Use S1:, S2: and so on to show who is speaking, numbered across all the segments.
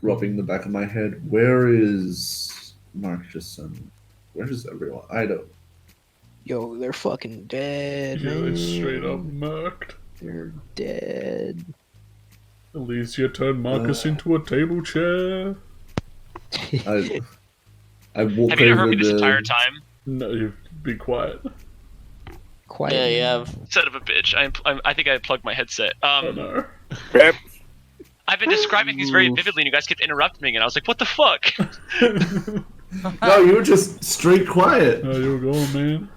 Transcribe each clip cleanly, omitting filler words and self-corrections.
S1: Rubbing the back of my head. Where is Marcus and where's everyone? I don't.
S2: Yo, they're fucking dead,
S3: Yeah,
S2: man.
S3: they straight up murked.
S2: They're dead.
S3: Alicia turned Marcus into a table chair.
S1: I walk
S4: Have you not heard
S1: over
S4: me this entire
S1: the.
S4: time?
S3: No, you be quiet.
S2: Quiet.
S5: Yeah, you have.
S4: Son of a bitch. I think I plugged my headset.
S3: Oh no.
S5: Rip.
S4: I've been describing things very vividly, and you guys kept interrupting me, and I was like, "What the fuck?"
S1: No, you were just straight quiet.
S3: Oh, you were going, man.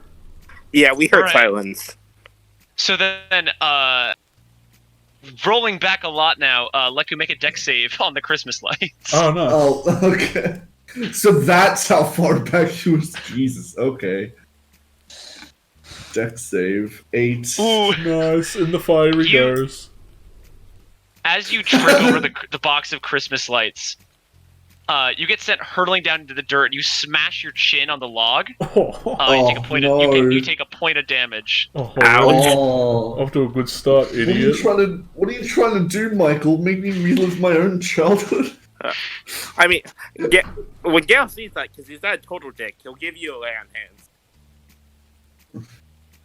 S5: Yeah, we heard
S4: Alright.
S5: silence.
S4: So then, rolling back a lot now, Leku make a deck save on the Christmas lights.
S3: Oh no.
S1: Oh, okay. So that's how far back she was. Jesus, okay. Deck save 8.
S4: Ooh.
S3: Nice. In the fire he
S4: You-
S3: goes.
S4: As you trip over the box of Christmas lights, you get sent hurtling down into the dirt, and you smash your chin on the log. You take a point.
S1: no.
S4: You take a point of damage.
S3: Oh,
S1: Oh.
S3: off to a good start,
S1: What are you
S3: idiot.
S1: trying to do, Michael? Make me relive my own childhood?
S5: I mean, when Gale sees that, because he's not a total dick, he'll give you a lay on hands.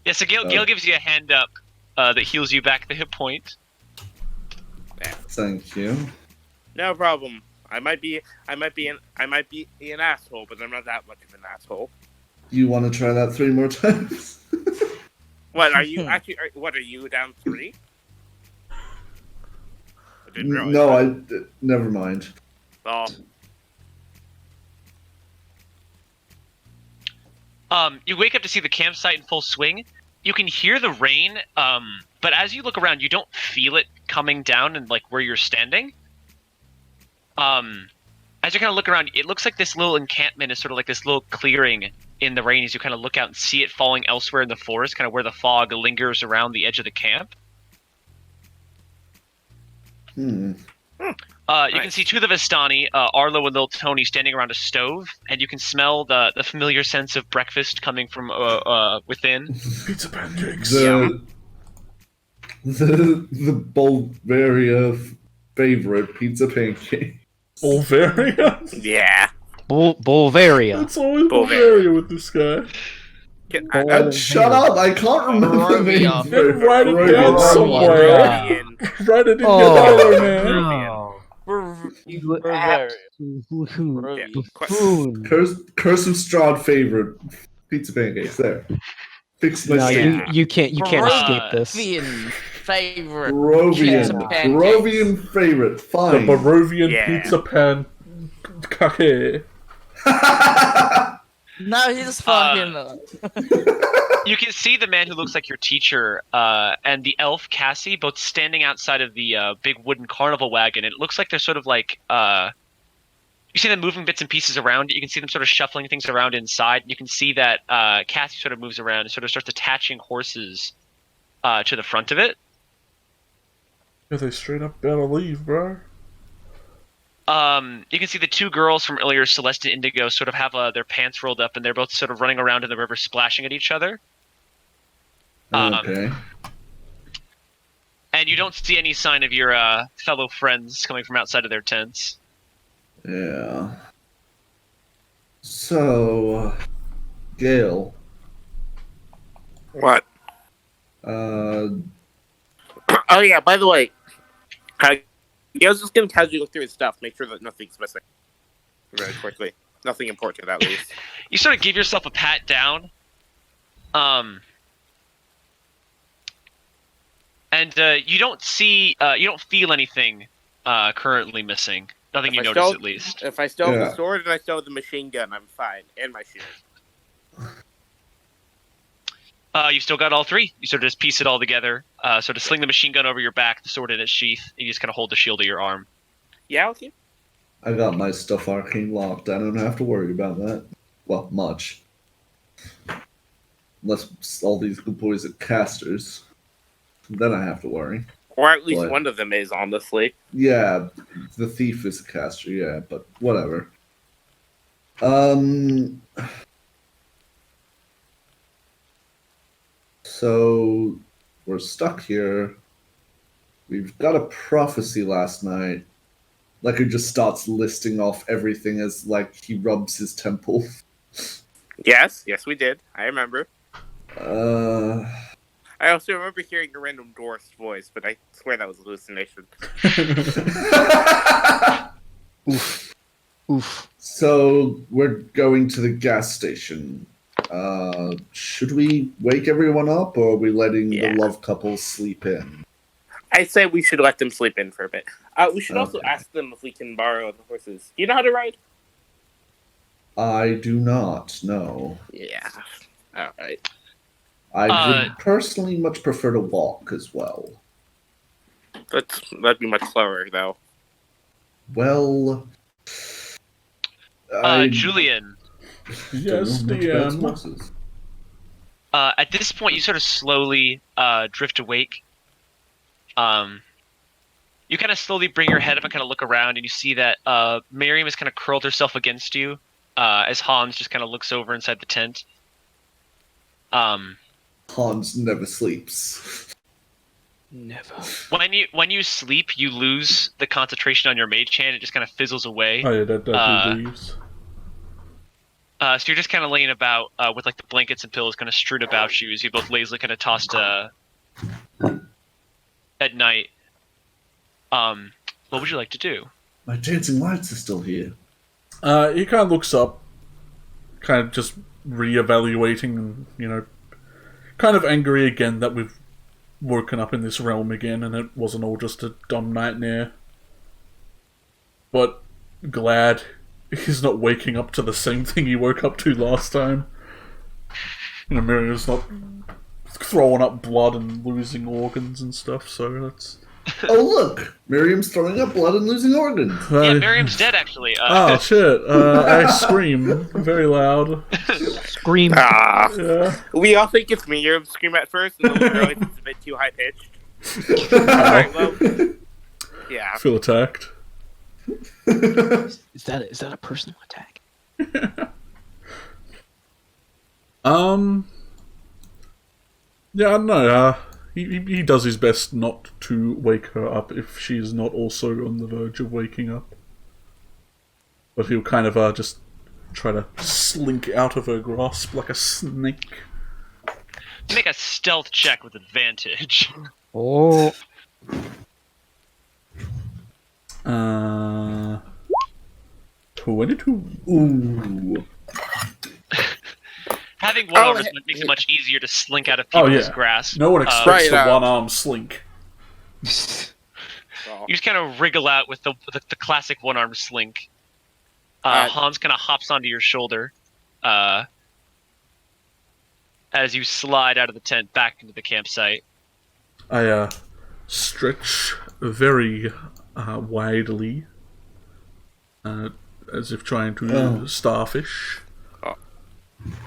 S4: Yeah, so Gale gives you a hand up that heals you back the hit point.
S1: Thank you.
S5: No problem. I might be an asshole, but I'm not that much of an asshole.
S1: You want to try that 3 more times?
S5: What are you actually? What are you down 3? I didn't realize
S1: No,
S5: that.
S1: never mind.
S5: Oh,
S4: You wake up to see the campsite in full swing. You can hear the rain, but as you look around, you don't feel it coming down and like where you're standing. As you kind of look around, it looks like this little encampment is sort of like this little clearing in the rain as you kind of look out and see it falling elsewhere in the forest, kind of where the fog lingers around the edge of the camp.
S1: Hmm.
S4: You can see 2 of the Vistani, Arlo and Lil Tony, standing around a stove, and you can smell the familiar sense of breakfast coming from within.
S3: Pizza pancakes.
S1: The Bulgaria favorite pizza pancake.
S3: Bulgaria?
S5: yeah.
S2: Bulgaria.
S3: It's always
S5: Bulgaria.
S3: Bulgaria with this guy.
S1: Shut up! I can't remember the name.
S5: Moravia.
S1: for it.
S3: Write it
S1: Moravia.
S3: down somewhere.
S5: Moravian.
S3: Write it in
S2: Oh,
S3: your dollar, man.
S2: no. You
S5: Yeah.
S2: buffoon.
S1: Curse of Strahd favorite pizza pancakes. There. Fix my
S2: No,
S1: shit.
S2: you can't escape this.
S5: Favorite.
S1: Barovian.
S5: pancakes.
S1: Barovian favorite.
S3: The
S1: Fine.
S3: Barovian
S5: Yeah.
S3: pizza pan cake.
S6: No, he's fucking.
S4: You can see the man who looks like your teacher and the elf Cassie both standing outside of the big wooden carnival wagon. It looks like they're sort of like you see them moving bits and pieces around. You can see them sort of shuffling things around inside. You can see that Cassie sort of moves around and sort of starts attaching horses to the front of it.
S3: Yeah, they straight up better leave, bro.
S4: You can see the 2 girls from earlier, Celeste and Indigo, sort of have their pants rolled up, and they're both sort of running around in the river, splashing at each other.
S1: Okay.
S4: And you don't see any sign of your fellow friends coming from outside of their tents.
S1: Yeah. So, Gale.
S5: What?
S1: Uh,
S5: Oh yeah. By the way, Gale's just gonna casually look through his stuff, make sure that nothing's missing. Very quickly. Nothing important, at least.
S4: You sort of give yourself a pat down. And you don't feel anything currently missing. Nothing
S5: If
S4: you
S5: I
S4: notice,
S5: stole-
S4: at least.
S5: If I stole
S1: Yeah.
S5: the sword and I stole the machine gun, I'm fine. And my shoes.
S4: You've still got all 3. You sort of just piece it all together. Sort of sling the machine gun over your back, the sword in its sheath, and you just kind of hold the shield to your arm.
S5: Yeah, okay.
S1: I got my stuff arcane locked. I don't have to worry about that. Well, much. Unless all these good boys are casters. Then I have to worry.
S5: Or at least
S1: What?
S5: one of them is, honestly.
S1: Yeah, the thief is a caster, yeah, but whatever. So we're stuck here. We've got a prophecy last night. Leku just starts listing off everything as like he rubs his temple.
S5: Yes, we did. I remember.
S1: Uh,
S5: I also remember hearing a random dwarf's voice, but I swear that was a hallucination.
S2: Oof.
S1: So we're going to the gas station. Should we wake everyone up, or are we letting the love couple sleep in?
S5: I say we should let them sleep in for a bit. We should also ask them if we can borrow the horses. Do you know how to ride?
S1: I do not know.
S5: Yeah. All right.
S1: I would personally much prefer to walk as well.
S5: That'd be much slower, though.
S1: Well,
S4: Julian.
S3: Yes, DM.
S4: At this point, you sort of slowly drift awake. You kind of slowly bring your head up and kind of look around, and you see that Miriam has kind of curled herself against you as Hans just kind of looks over inside the tent.
S1: Hans never sleeps.
S2: Never.
S4: When you sleep, you lose the concentration on your mage hand. It just kind of fizzles away.
S3: Oh yeah, that leaves.
S4: So you're just kind of laying about with like the blankets and pillows kind of strewn about you as you both lazily kind of tossed at night. What would you like to do?
S1: My dancing lights are still here.
S3: He kind of looks up, kind of just reevaluating, and kind of angry again that we've woken up in this realm again, and it wasn't all just a dumb nightmare. But glad he's not waking up to the same thing he woke up to last time. Miriam's not throwing up blood and losing organs and stuff, so that's...
S1: Oh look! Miriam's throwing up blood and losing organs!
S4: Yeah, Miriam's dead actually.
S3: Oh shit, I scream very loud.
S2: Scream.
S3: Yeah.
S5: We all think it's Miriam scream at first, and then we realize it's a bit too high-pitched. Alright, well... Yeah.
S3: Feel attacked.
S2: Is that a personal attack?
S3: Yeah, I don't know. He does his best not to wake her up if she is not also on the verge of waking up. But he'll kind of just try to slink out of her grasp like a snake.
S4: Make a stealth check with advantage.
S2: Oh.
S3: 22.
S1: Ooh.
S4: Having one arm makes it much easier to slink out of people's grasp.
S3: No one expects a one-arm slink.
S4: You just kind of wriggle out with the classic one-arm slink. Hans kind of hops onto your shoulder as you slide out of the tent back into the campsite.
S3: I stretch very widely, as if trying to starfish.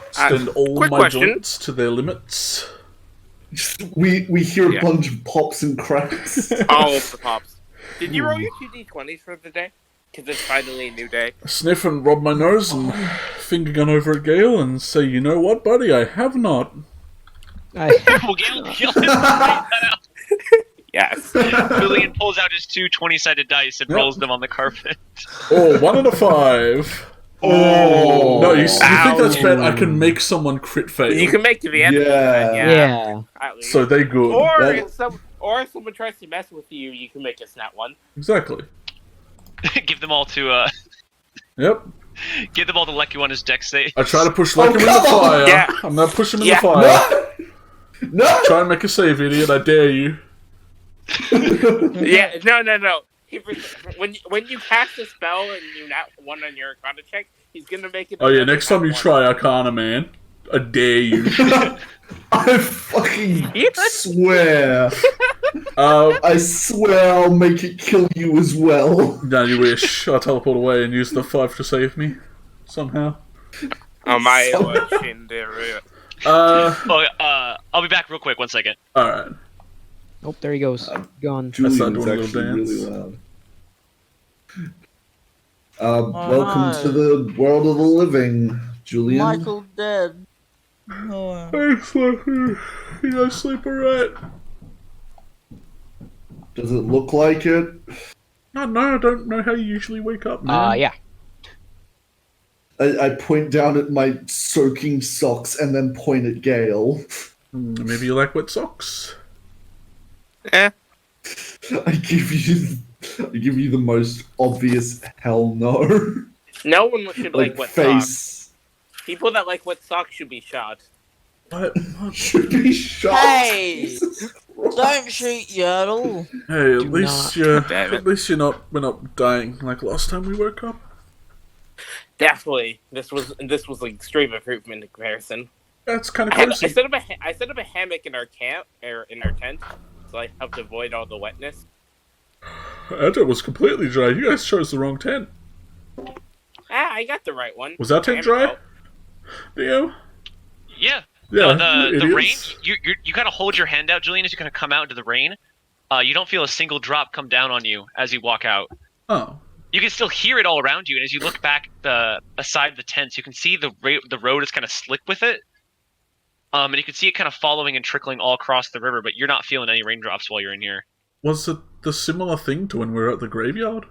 S3: Extend all my joints to their limits.
S1: We hear a bunch of pops and cracks.
S5: All of the pops. Did you roll your 2d20s for the day? Because it's finally a new day.
S3: I sniff and rub my nose and finger gun over at Gale and say, you know what, buddy, I have not.
S4: Well, Gale that out.
S5: Yes.
S4: Julian pulls out his two 20-sided dice and rolls them on the carpet.
S3: Oh, 1 out of 5.
S1: Oh.
S3: No, you think that's bad? I can make someone crit fail.
S5: You can make to the end.
S2: Yeah.
S3: So they good.
S5: Or if someone tries to mess with you, you can make a snap one.
S3: Exactly.
S4: Give them all to
S3: Yep.
S4: Give them all to Leku on his deck save.
S3: I try to push Leku in the fire.
S5: Yeah.
S3: I'm gonna push him in the fire.
S1: No!
S3: Try and make a save, idiot. I dare you.
S5: Yeah, no. When you cast a spell and you not one on your Arcana check, he's gonna make it.
S3: Oh yeah, next time you try Arcana, man, I dare you.
S1: I fucking swear. I swear I'll make it kill you as well.
S3: No, you wish. I'll teleport away and use the 5 to save me. Somehow.
S5: Oh my Cinderella.
S4: I'll be back real quick. 1 second.
S3: Alright.
S2: Oh, there he goes. Gone.
S1: Julian's
S3: doing a little
S1: actually
S3: dance.
S1: really loud. Welcome to the world of the living, Julian.
S6: Michael dead.
S3: Thanks, Lucky. You guys sleep alright?
S1: Does it look like it?
S3: No, I don't know how you usually wake up, man.
S2: Yeah.
S1: I point down at my soaking socks and then point at Gale.
S3: Maybe you like wet socks.
S5: Eh.
S1: I give you the most obvious hell no.
S5: No one should like wet
S1: face.
S5: socks. People that like wet socks should be shot.
S3: What?
S1: Should be shot.
S6: Hey! Don't shoot Yertle.
S3: Hey, at
S2: Do
S3: least
S2: not.
S5: Damn it.
S3: at least we're not dying like last time we woke up.
S5: Definitely, this was like extreme improvement in comparison.
S3: That's kind of
S5: I
S3: crazy.
S5: set up a hammock in our camp or in our tent, so I helped avoid all the wetness.
S3: Our tent was completely dry. You guys chose the wrong tent.
S5: I got the right one.
S3: Was that tent dry? Theo?
S4: Yeah.
S3: Yeah.
S4: No, the rain.
S3: idiots.
S4: You kind of hold your hand out, Julian, as you kind of come out into the rain. You don't feel a single drop come down on you as you walk out.
S3: Oh.
S4: You can still hear it all around you, and as you look back aside the tents, you can see the road is kind of slick with it. And you can see it kind of following and trickling all across the river, but you're not feeling any raindrops while you're in here.
S3: Was it the similar thing to when we were at the graveyard?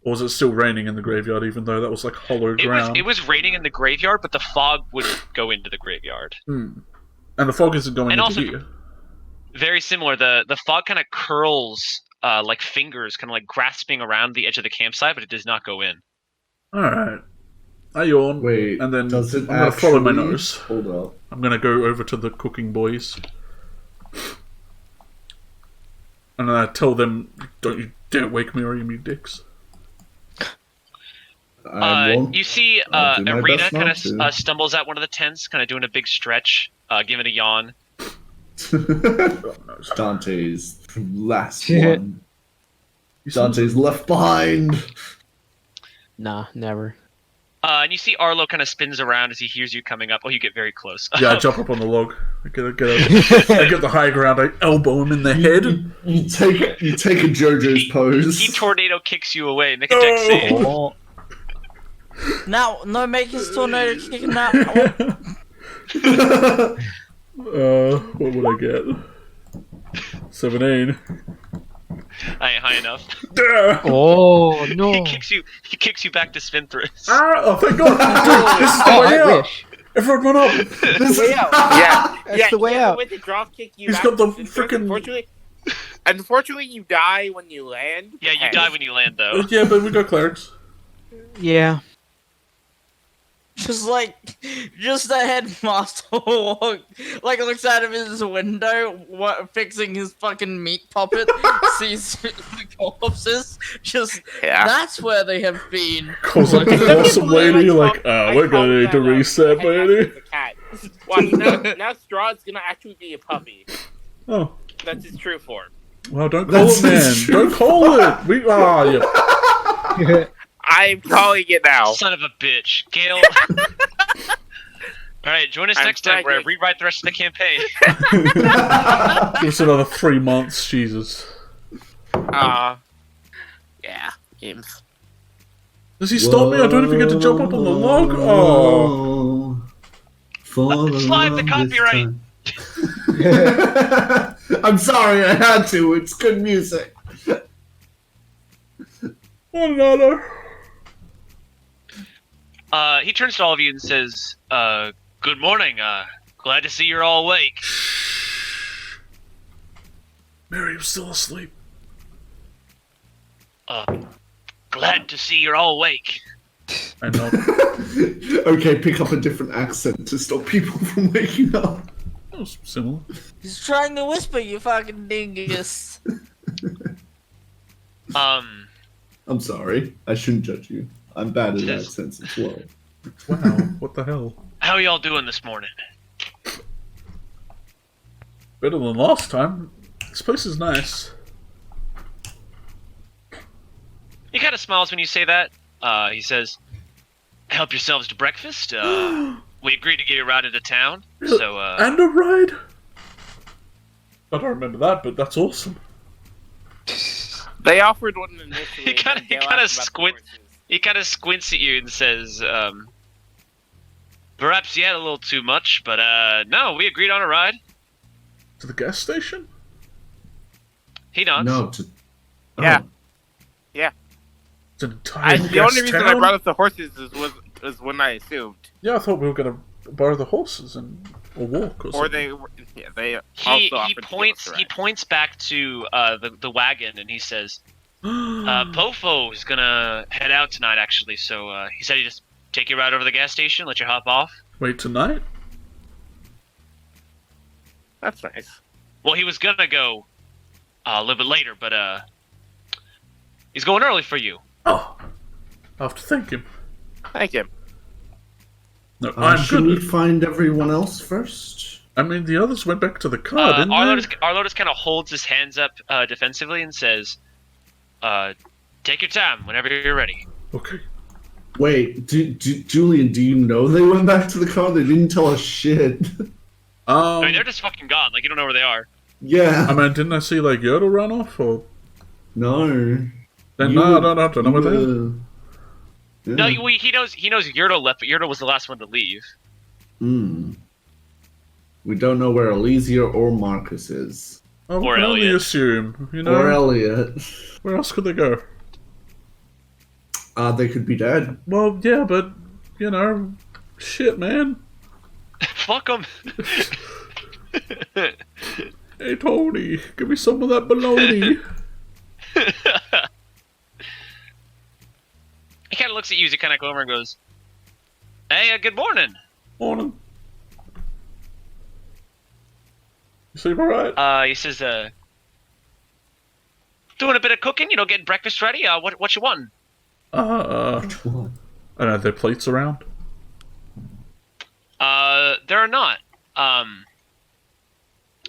S3: Or was it still raining in the graveyard, even though that was like hollow ground?
S4: It was raining in the graveyard, but the fog wouldn't go into the graveyard.
S3: And the fog isn't going
S4: And
S3: into
S4: also-
S3: here.
S4: Very similar. The fog kind of curls like fingers, kind of like grasping around the edge of the campsite, but it does not go in.
S3: Alright. I yawn.
S1: Wait,
S3: and then
S1: does it
S3: I'm going to follow my
S1: actually-
S3: nose.
S1: Hold up.
S3: I'm going to go over to the cooking boys. And I tell them, don't you dare wake me or you dicks.
S1: I won't.
S4: You see
S1: I'll do my
S4: Arena
S1: best
S4: kind
S1: not
S4: of
S1: to.
S4: stumbles at one of the tents, kind of doing a big stretch, giving a yawn.
S1: Dante's last
S2: Shit.
S1: one.
S3: You sound-
S1: Dante's left behind.
S2: Nah, never.
S4: And you see Arlo kind of spins around as he hears you coming up. Oh, you get very close.
S3: Yeah, I jump up on the log. I get the high ground. I elbow him in the head.
S1: You take a JoJo's pose.
S4: He tornado kicks you away. Make a dex save.
S2: Oh.
S6: Now, no make his tornado kicking that.
S3: What would I get? 17.
S4: I ain't high enough.
S2: Oh no!
S4: He kicks you back to Sphinthris.
S3: Oh, thank God! Dude, this is the
S2: Oh,
S3: way
S2: I
S3: out!
S2: wish.
S3: Everyone run up!
S1: This is
S5: Yeah,
S2: That's the way out.
S5: With the drop kick, you
S3: He's
S5: back
S3: got the
S5: to
S3: frickin-
S5: Unfortunately, you die when you land.
S4: Yeah, you die when you land, though.
S3: Yeah, but we got clerics.
S2: Yeah.
S6: Just the headmaster looks out of his window, fixing his fucking meat puppet, sees the corpses.
S5: Yeah.
S6: That's where they have been.
S3: Calls up the awesome lady, like, we're gonna need to reset, lady.
S5: Watch, now Strahd's gonna actually be a puppy.
S3: Oh.
S5: That's his true form.
S3: Well, don't call
S1: That's
S3: it, man.
S1: his true
S3: Don't call it! Yeah.
S5: I'm calling it now.
S4: Son of a bitch. Gale. Alright, join us
S5: I'm
S4: next time where I
S5: dragging-
S4: rewrite the rest of the campaign.
S3: Give us another 3 months, Jesus.
S5: Yeah. Games.
S3: Does he stop me? I don't even get to jump up on the log. Oh.
S4: Slide the copyright.
S1: I'm sorry, I had to. It's good music.
S3: One another.
S4: He turns to all of you and says, good morning. Glad to see you're all awake.
S3: Mary was still asleep.
S4: Glad to see you're all awake.
S3: I know.
S1: Okay, pick up a different accent to stop people from waking up.
S3: That was similar.
S6: He's trying to whisper, you fucking dingus.
S1: I'm sorry. I shouldn't judge you. I'm bad at
S4: Yes.
S1: accents as well.
S3: Wow, what the hell?
S4: How y'all doing this morning?
S3: Better than last time. This place is nice.
S4: He kind of smiles when you say that. He says, help yourselves to breakfast. We agreed to get you a ride into town. So,
S3: And a ride? I don't remember that, but that's awesome.
S5: They offered one initially.
S4: He kinda-
S5: and Dale
S4: he kinda
S5: asked about the
S4: squint-
S5: horses.
S4: he kind of squints at you and says, perhaps you had a little too much, but no, we agreed on a ride.
S3: To the gas station?
S4: He nods.
S1: No, to.
S5: Yeah.
S3: It's an entire
S5: The only
S3: guest
S5: reason I
S3: town?
S5: brought up the horses was when I assumed.
S3: Yeah, I thought we were gonna borrow the horses and or walk or
S5: Or
S3: something.
S5: they
S4: He
S5: also
S4: he
S5: offered to give
S4: points
S5: us a
S4: he
S5: ride.
S4: points back to the wagon and he says, Pofo is gonna head out tonight actually. So he said he'd just take you right over to the gas station, let you hop off.
S3: Wait, tonight?
S5: That's nice.
S4: Well, he was gonna go a little bit later, but he's going early for you.
S3: Oh, I have to thank him.
S5: Thank you.
S3: No, I'm
S1: should we
S3: good.
S1: find everyone else first?
S3: I mean, the others went back to the car, didn't
S4: Arlo just kind of holds his hands up defensively and says, take your time whenever you're ready.
S3: they? Okay.
S1: Wait, Julian, do you know they went back to the car? They didn't tell us shit.
S4: I mean, they're just fucking gone. Like, you don't know where they are.
S1: Yeah.
S3: I mean, didn't I see like Yodel run off? Or
S1: No.
S3: then
S1: You
S3: no, I
S1: were-
S3: don't know what that.
S1: Yeah.
S4: No, he knows Yurdo left, but Yurdo was the last one to leave.
S1: We don't know where Elysia or Marcus is.
S3: I
S4: Or
S3: can only
S4: Elliot.
S3: assume, you know.
S1: Or Elliot.
S3: Where else could they go?
S1: They could be dead.
S3: Well, yeah, but you know, shit, man.
S4: Fuck them.
S3: Hey Tony, give me some of that bologna.
S4: He kind of looks at you as you kind of go over and goes, hey, good morning.
S3: Morning. You sleep alright?
S4: He says, doing a bit of cooking, getting breakfast ready. What you wanting?
S1: Which one?
S3: I don't know, are there plates around?
S4: There are not.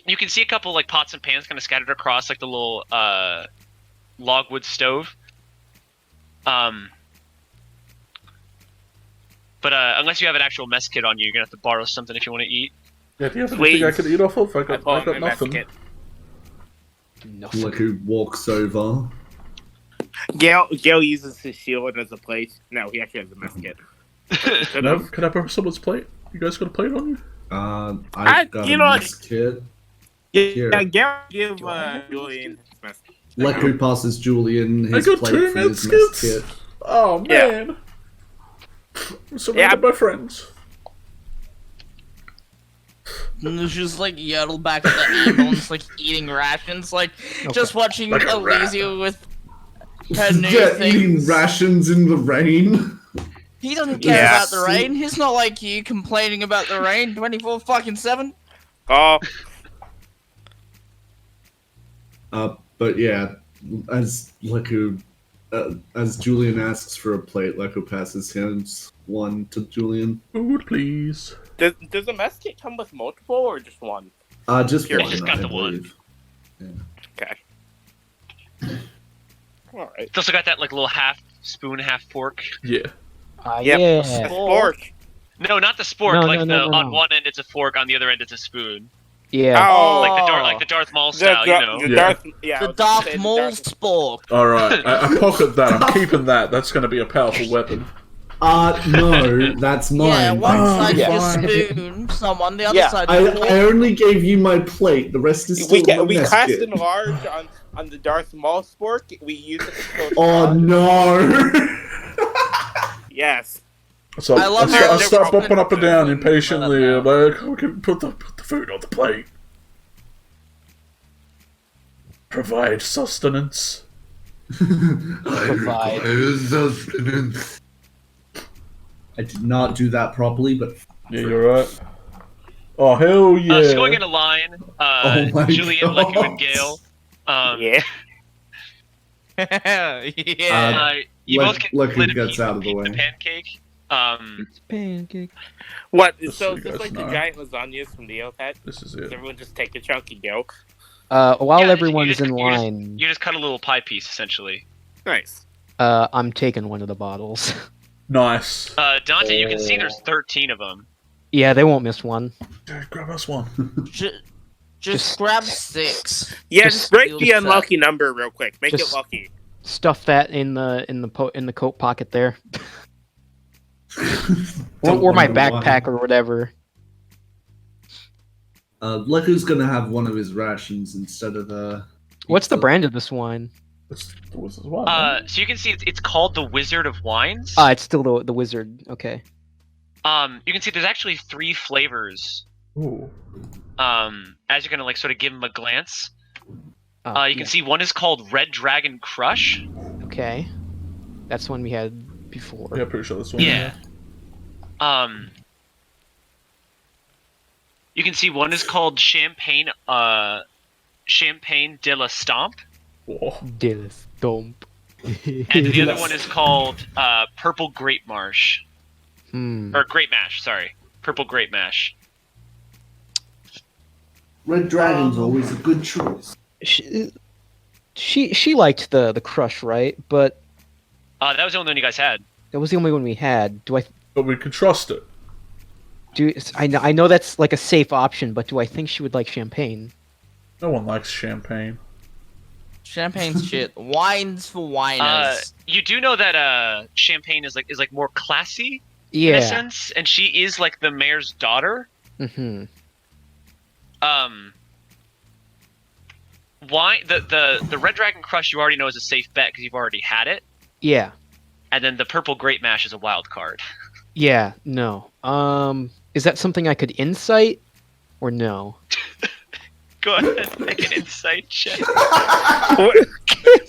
S4: You can see a couple like pots and pans kind of scattered across like the little logwood stove. But unless you have an actual mess kit on you, you're gonna have to borrow something if you want to eat.
S3: Yeah, do you have
S5: Sweet.
S3: anything I could eat off of? I got
S5: bought my
S3: nothing.
S5: basket.
S2: Nothing.
S1: Look who walks over.
S5: Gale uses his shield as a plate. No, he actually has a mess kit.
S3: No, can I borrow someone's plate? You guys got a plate on you?
S1: I've got
S5: you
S1: a
S5: know what?
S1: mess kit.
S5: Yeah, Gale give Julian his mess kit.
S1: Look who passes Julian his
S3: got
S1: plate
S3: two
S1: for his
S3: mess
S1: mess
S3: kits.
S1: kit.
S3: Oh
S5: Yeah.
S3: man. I'm surrounded by friends.
S6: And there's just like Yodel back at the ambulance, like eating rations, like just watching
S3: Like a rat.
S6: Elysia with her new
S1: Yeah, eating
S6: things.
S1: rations in the rain.
S6: He doesn't care
S5: Yes.
S6: about the rain. He's not like you complaining about the rain 24/7.
S5: Oh,
S1: But yeah, as Julian asks for a plate, Leku passes him one to Julian.
S3: Food, please.
S5: does a mess kit come with multiple or just one?
S1: Just
S5: Here,
S1: one,
S4: just got
S1: I
S4: the one.
S1: believe.
S5: Okay. All right.
S4: It's also got that like little half spoon, half fork.
S3: Yeah.
S5: Yep.
S2: Yeah.
S5: Spork.
S4: No, not the spork.
S2: No,
S4: like
S2: no, no,
S4: on
S2: no.
S4: one end it's a fork, on the other end it's a spoon.
S2: Yeah.
S5: Oh,
S4: Like the Darth Maul style, you know.
S5: The
S3: Yeah.
S5: Darth, yeah, I
S6: The
S5: was gonna
S6: Darth
S5: say
S6: Maul
S5: Darth-
S6: spork.
S3: Alright, I pocket that. I'm keeping that. That's going to be a powerful weapon.
S1: No, that's mine.
S6: Yeah, one side
S2: yeah.
S6: you
S3: Fine.
S6: spoon someone, the other
S5: Yeah.
S6: side
S1: I
S6: you fork.
S1: only gave you my plate. The rest is still my
S5: we
S1: mess
S5: cast
S1: kit.
S5: enlarge on the Darth Maul spork. We use it to control
S1: Oh
S5: Strahd.
S1: no!
S5: Yes.
S3: So
S6: I love
S3: I
S6: how
S3: start
S6: they're
S3: bopping up and down
S6: probably-
S3: impatiently. I'm like, oh, can put the food on the plate. Provide sustenance.
S2: Provide.
S1: I did not do that properly, but
S3: Yeah, you're right. Oh, hell yeah.
S4: So going in a line,
S1: Oh my
S4: Julian, Leku,
S1: God.
S4: and Gale.
S5: Yeah.
S6: Yeah.
S4: You
S1: Look-
S4: both get
S1: look who
S4: lit a
S1: gets
S4: piece
S1: out of the
S4: of
S1: way.
S4: pancake.
S2: Pancake.
S5: What?
S3: Just
S5: So
S3: so
S5: is
S3: you
S5: this
S3: guys
S5: like the
S3: know.
S5: giant lasagnas from Neopet?
S3: This is
S5: Does
S3: it.
S5: everyone just take a chunk and go?
S2: While
S4: Yeah,
S2: everyone's
S4: you just-
S2: in
S4: you just-
S2: line,
S4: You just cut a little pie piece, essentially.
S5: Nice.
S2: I'm taking one of the bottles.
S3: Nice.
S4: Dante, you can see there's 13 of them.
S2: Yeah, they won't miss one.
S3: Dude, grab us one.
S6: Just
S2: Just-
S6: grab 6.
S5: Yeah,
S2: Just
S5: just break
S6: steal
S5: the
S6: the
S5: unlucky number real quick. Make
S2: Just-
S5: it lucky.
S2: Stuff that in the coat pocket there,
S1: Don't
S2: or my
S1: wonder why.
S2: backpack or whatever.
S1: Leku's gonna have one of his rations instead of the
S2: What's the brand of this wine?
S3: It's the Wizard's Wine. man.
S4: So you can see it's called the Wizard of Wines.
S2: Ah, it's still the wizard. Okay.
S4: You can see there's actually 3 flavors.
S3: Ooh.
S4: As you're gonna like sort of give them a glance.
S2: Oh,
S4: You can see one is called Red Dragon Crush.
S2: Okay. That's one we had before.
S3: Yeah, pretty sure this one.
S4: Yeah. You can see one is called Champagne Champagne de la Stomp,
S3: Whoa.
S2: Stomp.
S4: and the other one is called Purple Grape Marsh. Or Grape Mash, sorry. Purple Grape Mash.
S1: Red Dragon's always a good choice.
S2: She liked the crush, right? But
S4: That was the only one you guys had.
S2: that was the only one we had.
S3: But we could trust it.
S2: I know that's like a safe option, but do I think she would like champagne?
S3: No one likes champagne.
S6: Champagne's shit. Wines for whiners.
S4: You do know that Champagne is like more classy in
S2: Yeah.
S4: a sense, and she is like the mayor's daughter.
S2: Mm-hmm.
S4: Why the Red Dragon Crush you already know is a safe bet because you've already had it,
S2: Yeah.
S4: and then the Purple Grape Mash is a wild card.
S2: Yeah. No. Is that something I could insight, or no?
S4: Go ahead, make an insight check.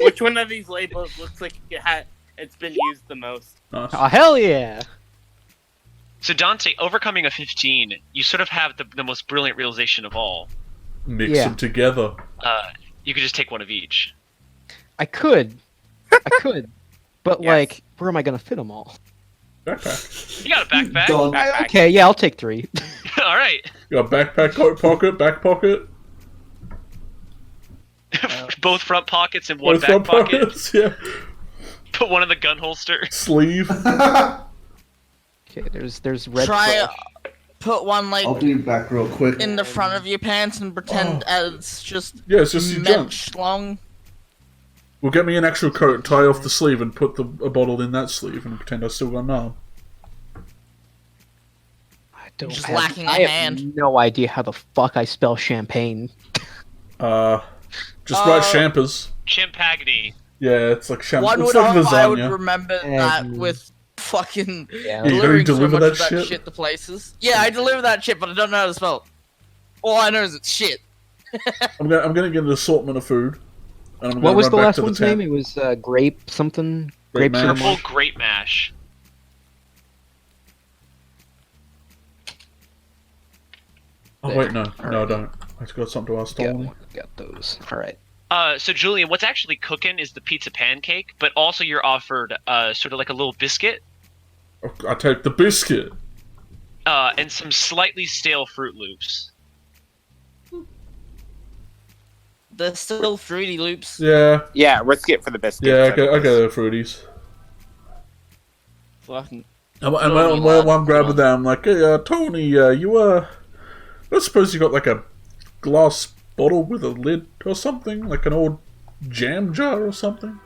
S5: Which one of these labels looks like it's been used the most?
S3: Nice.
S2: Oh hell yeah!
S4: So Dante, overcoming a 15, you sort of have the most brilliant realization of all.
S3: Mix
S2: Yeah.
S3: them together.
S4: You could just take one of each.
S2: I could, but
S5: Yes.
S2: like, where am I gonna fit them all?
S3: Backpack.
S4: You got a backpack.
S1: Done.
S5: Backpack.
S2: Okay, yeah, I'll take 3.
S4: All right.
S3: You got backpack, coat pocket, back pocket.
S4: Both front pockets and one
S3: Both
S4: back
S3: front
S4: pocket.
S3: pockets. Yeah.
S4: Put one in the gun holster.
S3: Sleeve.
S2: Okay, there's red.
S6: Try
S2: Crush.
S6: put one like
S1: I'll be back real quick.
S6: in the front of your pants and pretend it's just
S3: Yeah, it's just your junk.
S6: mensch long.
S3: Well, get me an actual coat, tie off the sleeve, and put a bottle in that sleeve, and pretend I still got an arm.
S2: I don't.
S6: Just
S2: I have-
S6: lacking a
S2: I have
S6: hand.
S2: no idea how the fuck I spell champagne.
S3: Just write champers.
S4: Chimpagni.
S3: Yeah, it's like champagne.
S6: One
S3: It's
S6: would
S3: like
S6: hope I would
S3: lasagna.
S6: remember that with fucking
S2: Yeah.
S3: You
S6: delivering so
S3: deliver
S6: much
S3: that
S6: of that
S3: shit?
S6: to places. Yeah, I deliver that shit, but I don't know how to spell it. All I know is it's shit.
S3: I'm gonna get an assortment of food. And I'm
S2: What
S3: gonna
S2: was
S3: run
S2: the
S3: back
S2: last
S3: to
S2: one's
S3: tent.
S2: name? It was grape something.
S3: Grape
S2: Grape
S3: mash.
S2: cinnamon.
S4: Purple Grape Mash.
S3: Oh wait, no, I don't. I just got something to ask
S2: Got,
S3: Tony.
S2: got those. All right.
S4: So Julian, what's actually cooking is the pizza pancake, but also you're offered sort of like a little biscuit
S3: I take the biscuit.
S4: and some slightly stale Fruit Loops.
S6: They're still Fruity Loops.
S3: Yeah,
S5: Yeah, risk it for the biscuit.
S3: yeah, I get the fruities.
S6: Fucking.
S3: And
S6: Tony,
S3: while I'm
S6: come
S3: grabbing
S6: on.
S3: that, I'm like, hey, Tony, I don't suppose you got like a glass bottle with a lid or something, like an old jam jar or something?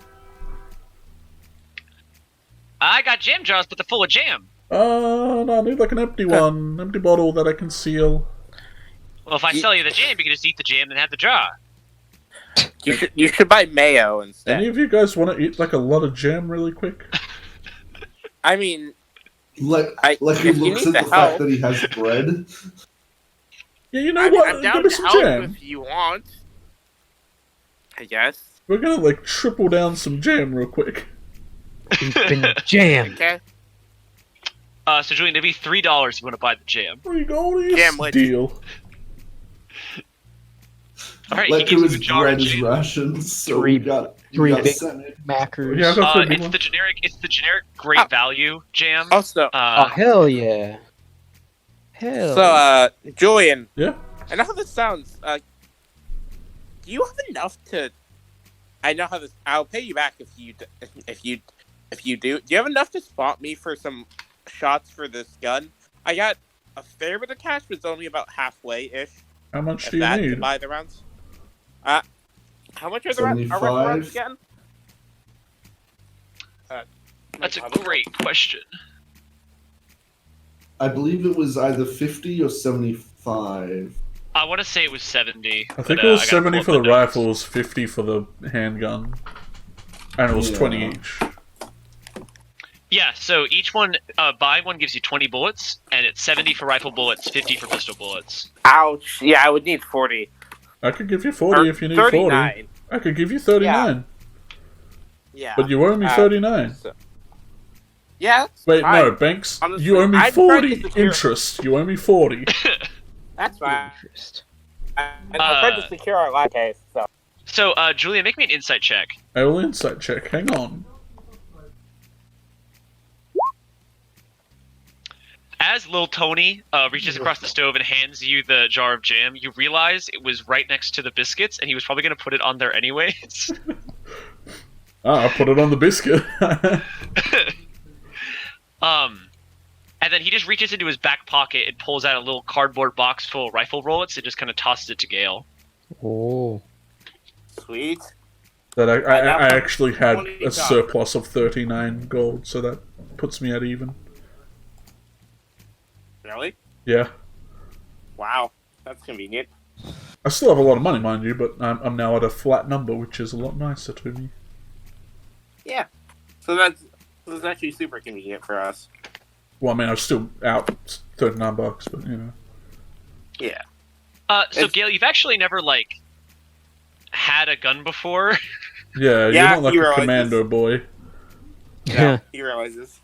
S4: I got jam jars, but they're full of jam.
S3: No, I need like an empty one, empty bottle that I can seal.
S4: Well, if I sell you the jam, you can just eat the jam and have the jar.
S5: You should buy mayo instead.
S3: Any of you guys want to eat like a lot of jam really quick?
S5: I mean,
S1: Like he
S5: if you
S1: looks
S5: need
S1: at the
S5: the help.
S1: fact that he has bread.
S3: Yeah, you know
S5: I'm
S3: what?
S5: down
S3: Give me
S5: to
S3: some
S5: help
S3: jam.
S5: if you want. I guess.
S3: We're gonna like triple down some jam real quick.
S2: We've been jammed.
S5: Okay.
S4: So Julian, it'd be $3 if you want to buy the jam.
S3: Where you going?
S5: Jam wedge.
S3: Deal.
S4: All right,
S1: Like
S4: he
S1: it
S4: gives
S1: was
S4: you a jar of
S1: bread as
S4: jam.
S1: rations. So
S2: Three-
S1: we got
S2: big
S1: Senate.
S2: Mackers.
S3: Yeah, I got three big
S4: It's
S3: ones.
S4: the generic great value jam.
S5: Also,
S2: Oh hell yeah. Hell.
S5: so Julian,
S3: Yeah.
S5: I know how this sounds. Do you have enough to? I know how this. I'll pay you back if you do. Do you have enough to spot me for some shots for this gun? I got a fair bit of cash, but it's only about halfway ish.
S3: How much
S5: If
S3: do you
S5: that to
S3: need?
S5: buy the rounds. How much are the rounds
S1: 75?
S5: again?
S4: That's a great question.
S1: I believe it was either 50 or 75.
S4: I want to say it was 70.
S3: I think it was 70 for the rifles, 50 for the handgun, and it was 20 each.
S4: Yeah, so each one, buy one gives you 20 bullets, and it's 70 for rifle bullets, 50 for pistol bullets.
S5: Ouch. Yeah, I would need 40.
S3: I could give you 40 if you need
S5: 39.
S3: 40. I could give you 39.
S5: Yeah.
S3: But you owe me 39.
S5: Yeah.
S3: Wait,
S5: fine.
S3: no, Banks,
S5: Honestly,
S3: you owe me
S5: I'd try to
S3: 40
S5: secure-
S3: interest. You owe me 40.
S5: That's fine.
S2: Interest.
S5: I'm trying to secure our live case, so.
S4: So, Julia, make me an insight check.
S3: I will insight check. Hang on.
S4: As Lil Tony reaches across the stove and hands you the jar of jam, you realize it was right next to the biscuits, and he was probably going to put it on there anyways.
S3: I put it on the biscuit.
S4: And then he just reaches into his back pocket and pulls out a little cardboard box full of rifle bullets and just kind of tosses it to Gale.
S2: Oh.
S5: Sweet.
S3: That I actually had
S5: 20
S3: a surplus of 39 gold, so that puts me at even.
S5: Really?
S3: Yeah.
S5: Wow. That's convenient.
S3: I still have a lot of money, mind you, but I'm now at a flat number, which is a lot nicer to me.
S5: Yeah. So that's actually super convenient for us.
S3: Well, I mean, I'm still out $39, but, you know.
S5: Yeah.
S4: So Gale, you've actually never, like, had a gun before.
S3: Yeah, you're
S5: Yeah,
S3: not like
S5: he
S3: a
S5: realizes.
S3: commando boy.
S2: Yeah.
S5: He realizes.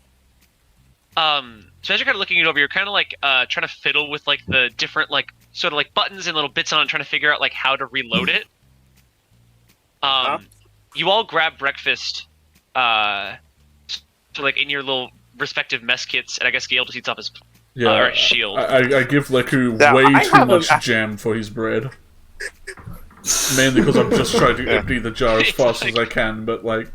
S4: So as you're kind of looking it over, you're kind of like trying to fiddle with like the different like sort of like buttons and little bits on it, trying to figure out like how to reload it. You all grab breakfast, so like in your little respective mess kits, and I guess Gale just eats off his or his shield.
S3: I give Leku
S5: Now,
S3: way
S5: I
S3: too
S5: have a-
S3: much jam for his bread. Mainly because I'm just trying to empty the jar as
S4: It's
S3: fast
S4: like-
S3: as I can, but like...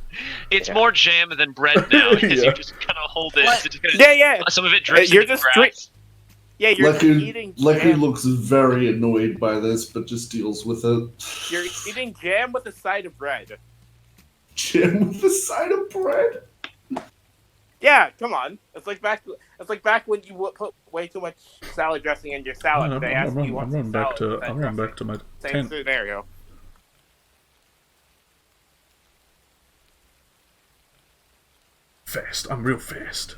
S4: It's more jam than bread now, because
S3: Yeah.
S4: you just kind of hold it.
S6: What?
S4: So just kinda,
S5: Yeah.
S4: some of it drips
S5: You're
S4: into
S5: just
S4: the grass.
S5: Yeah, you're just eating
S1: Leku
S5: jam.
S1: looks very annoyed by this, but just deals with it.
S5: You're eating jam with a side of bread.
S1: Jam with a side of bread?
S5: Yeah, come on. It's like back when you put way too much salad dressing in your salad.
S3: I'm
S5: They ask you
S3: running
S5: what's in
S3: back
S5: salad.
S3: to... I'm running back to my
S5: Same
S3: tent.
S5: scenario.
S3: Fast. I'm real fast.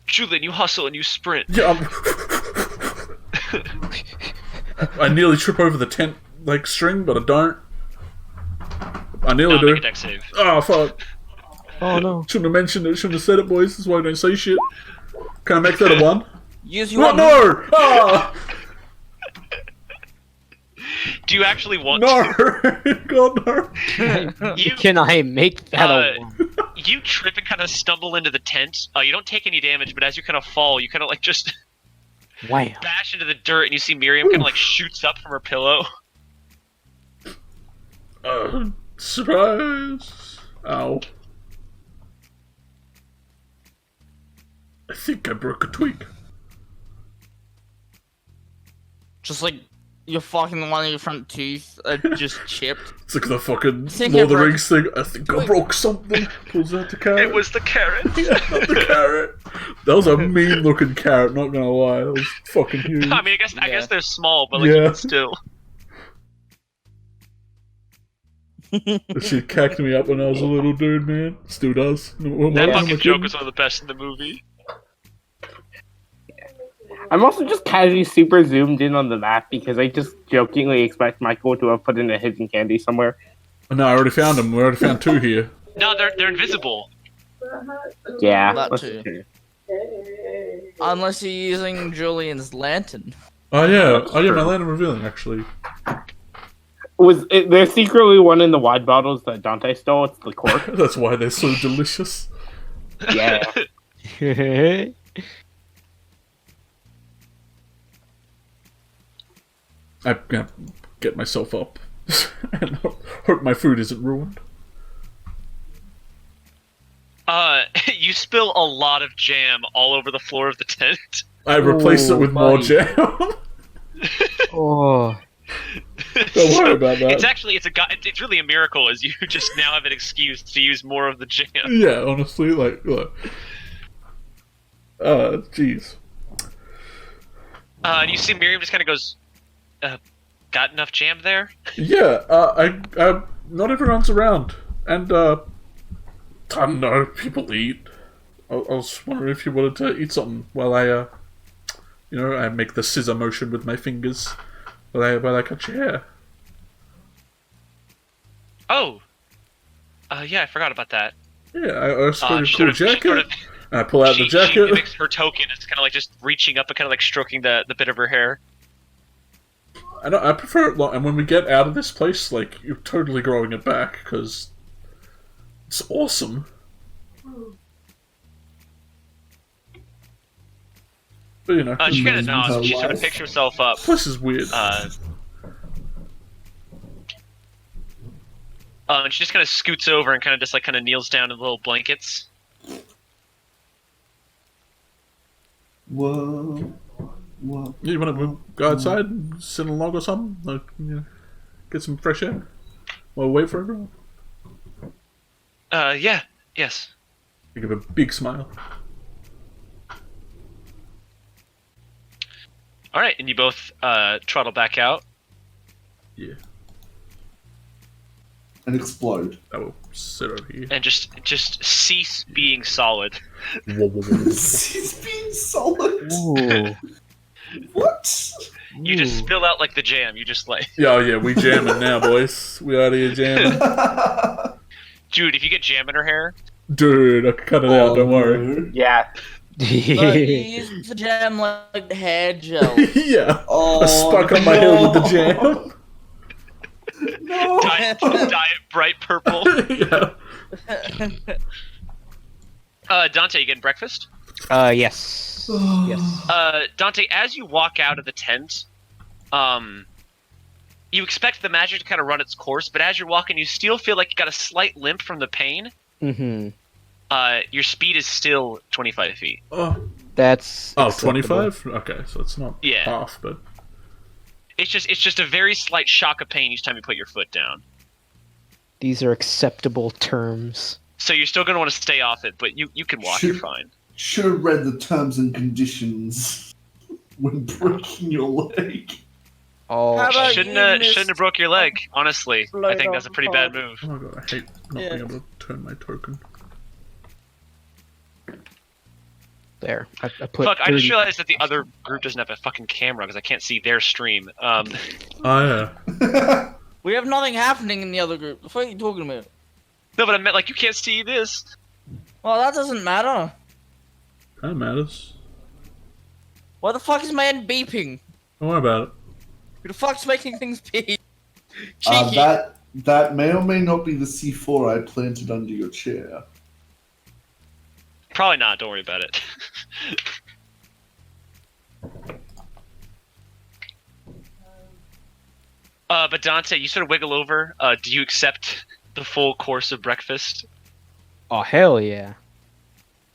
S4: Julian, you hustle and you sprint.
S3: Yeah, I nearly trip over the tent, like, string, but I don't. I nearly
S4: Make a
S3: do.
S4: deck save.
S3: Oh, fuck.
S2: Oh no.
S3: Shouldn't have mentioned it, shouldn't have said it, boys. This is why I don't say shit. Can I make that a 1?
S6: Use you
S3: What?
S6: on
S3: No! Ah!
S4: Do you actually want
S3: No!
S4: to?
S3: God, no.
S2: Can I make that a one?
S4: You trip and kind of stumble into the tent. You don't take any damage, but as you kind of fall, you kind of like just
S2: Wow.
S4: bash into the dirt, and you see Miriam kind of like shoots up from her pillow.
S3: Surprise! Ow. I think I broke a twig.
S6: Just like your fucking one of your front teeth are just chipped.
S3: It's like the fucking
S6: think
S3: Lord of
S6: I
S3: the
S6: broke-
S3: Rings thing. I think I broke something. Pulls out the carrot.
S4: It was the carrot.
S3: Yeah, not the carrot. That was a mean looking carrot, not gonna lie. That was fucking huge.
S4: I mean, I
S6: Yeah.
S4: guess they're small, but like
S3: Yeah.
S4: even still.
S3: She cacked me up when I was a little dude, man. Still does.
S4: That fucking joke was one of the best in the movie.
S5: I'm also just casually super zoomed in on the map because I just jokingly expect Michael to have put in a hidden candy somewhere.
S3: No, I already found them. We already found 2 here.
S4: No, they're invisible.
S5: Yeah,
S6: That
S5: that's
S6: too.
S5: true.
S6: Unless you're using Julian's lantern.
S3: Oh yeah,
S5: That's
S3: my
S5: true.
S3: lantern revealing actually.
S5: There's secretly one in the wide bottles that Dante stole. It's the cork.
S3: That's why they're so delicious.
S5: Yeah.
S3: I'm gonna get myself up and hope my food isn't ruined.
S4: You spill a lot of jam all over the floor of the tent.
S3: I replaced it
S2: Oh,
S3: with more
S2: buddy.
S3: jam.
S2: Oh.
S3: Don't worry about that.
S4: It's really a miracle, as you just now have an excuse to use more of the jam.
S3: Yeah, honestly, like, look. Jeez.
S4: And you see Miriam just kind of goes, got enough jam there?
S3: Yeah, not everyone's around. And, I don't know, people eat. I was wondering if you wanted to eat something while I make the scissor motion with my fingers while I cut your hair.
S4: Oh. Yeah, I forgot about that.
S3: Yeah, I got a
S4: She
S3: cool
S4: sort of-
S3: jacket. And I pull out the
S4: She
S3: jacket.
S4: mimics her token. It's kind of like just reaching up and kind of like stroking the bit of her hair.
S3: I prefer it long, and when we get out of this place, like, you're totally growing it back, because it's awesome. But, you know,
S4: She kind of
S1: Amazing
S4: nods.
S1: her
S4: She sort of
S1: life.
S4: picks herself up.
S3: this is weird.
S4: And she just kind of scoots over and kind of kneels down in the little blankets.
S1: Whoa.
S3: You want to go outside and sit on a log or something? Like, get some fresh air? While we wait for everyone?
S4: Yeah. Yes.
S3: You give a big smile.
S4: All right, and you both trottle back out.
S3: Yeah,
S1: And explode.
S3: I will sit over here.
S4: And just cease being solid.
S1: He's being solid.
S2: Ooh.
S1: What?
S4: You just spill out like the jam. You just like,
S3: Yeah, we jamming now, boys. We out here jamming.
S4: dude. If you get jam in her hair,
S3: Dude, I can cut it out, don't worry.
S6: Yeah. Look, you
S2: yeah.
S6: use the jam like hair gel.
S3: Yeah,
S1: Oh,
S3: I spark on my hair with the jam.
S1: No.
S4: dye it bright purple.
S3: Yeah.
S4: Dante, you getting breakfast?
S2: Yes. Yes.
S4: Dante, as you walk out of the tent, you expect the magic to kind of run its course, but as you're walking, you still feel like you got a slight limp from the pain.
S2: Mm-hmm.
S4: Your speed is still 25 feet.
S3: Oh,
S2: That's acceptable.
S3: 25? Okay, so it's not
S4: Yeah.
S3: half, but...
S4: It's just a very slight shock of pain each time you put your foot down.
S2: These are acceptable terms.
S4: So you're still going to want to stay off it, but you can walk, you're fine.
S1: Should have read the terms and conditions when breaking your leg.
S2: Oh,
S6: How about
S4: Shouldn't
S6: you
S4: shouldn't have broke your leg, honestly. I
S6: Blood
S4: think that's a
S6: on
S4: pretty
S6: the
S4: bad
S6: pod.
S4: move.
S3: Oh my god, I hate not
S6: Yeah.
S3: being able to turn my token.
S2: there. I put.
S4: Fuck, I just
S2: 30
S4: realized that the other group doesn't have a fucking camera because I can't see their stream.
S3: Oh yeah.
S6: We have nothing happening in the other group. The fuck are you talking about?
S4: No, but I meant like you can't see this.
S6: Well, that doesn't matter.
S3: Kinda matters.
S6: Why the fuck is my end beeping?
S3: Don't worry about it.
S6: Who the fuck's making things beep? Cheeky.
S1: That may or may not be the C4 I planted under your chair.
S4: Probably not. Don't worry about it. But Dante, you sort of wiggle over. Do you accept the full course of breakfast?
S2: Oh hell yeah!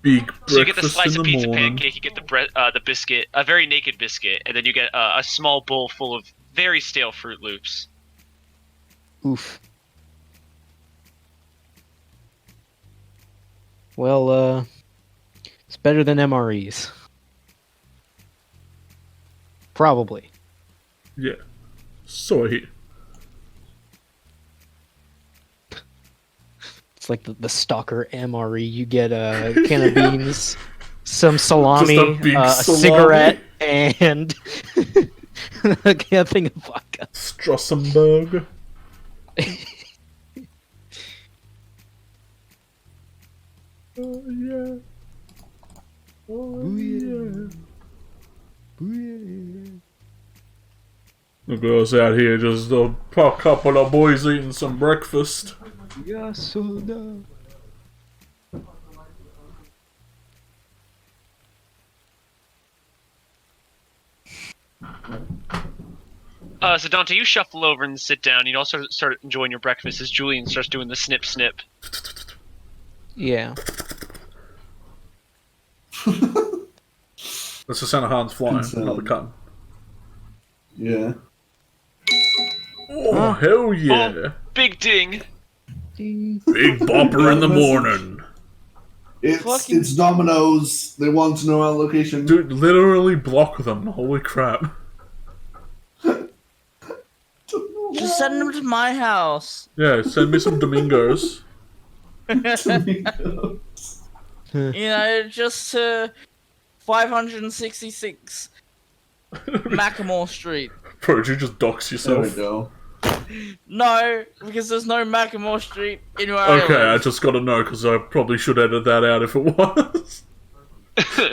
S3: Big breakfast
S4: So you get the slice
S3: in
S4: of
S3: the
S4: pizza
S3: morning.
S4: pancake, you get the biscuit, a very naked biscuit, and then you get a small bowl full of very stale Fruit Loops.
S2: Oof. Well, it's better than MREs. Probably.
S3: Yeah. Soy.
S2: It's like the Stalker MRE. You get a can of beans, some salami,
S3: Just a big
S2: a
S3: salami.
S2: cigarette, and a thing of vodka.
S3: Strassenberg. Oh yeah. Oh yeah. Look at us out here, just a couple of boys eating some breakfast.
S4: So Dante, you shuffle over and sit down. You also start enjoying your breakfast as Julian starts doing the snip snip.
S2: Yeah.
S3: That's the sound of Hans flying,
S1: Concern.
S3: not the cutting.
S1: Yeah.
S3: Oh, hell yeah.
S4: Big ding.
S3: Big bopper in the morning.
S1: It's Domino's. They want to know our location.
S3: Dude, literally block them. Holy crap.
S6: Just send them to my house.
S3: Yeah, send me some Domingos.
S1: Domino's.
S6: You know, just to 566 Macklemore Street.
S3: Bro, did you just dox
S1: There we
S3: yourself?
S1: go.
S6: No, because there's no Macklemore Street in where
S3: Okay,
S6: I
S3: I
S6: live.
S3: just gotta know, because I probably should edit that out if it was.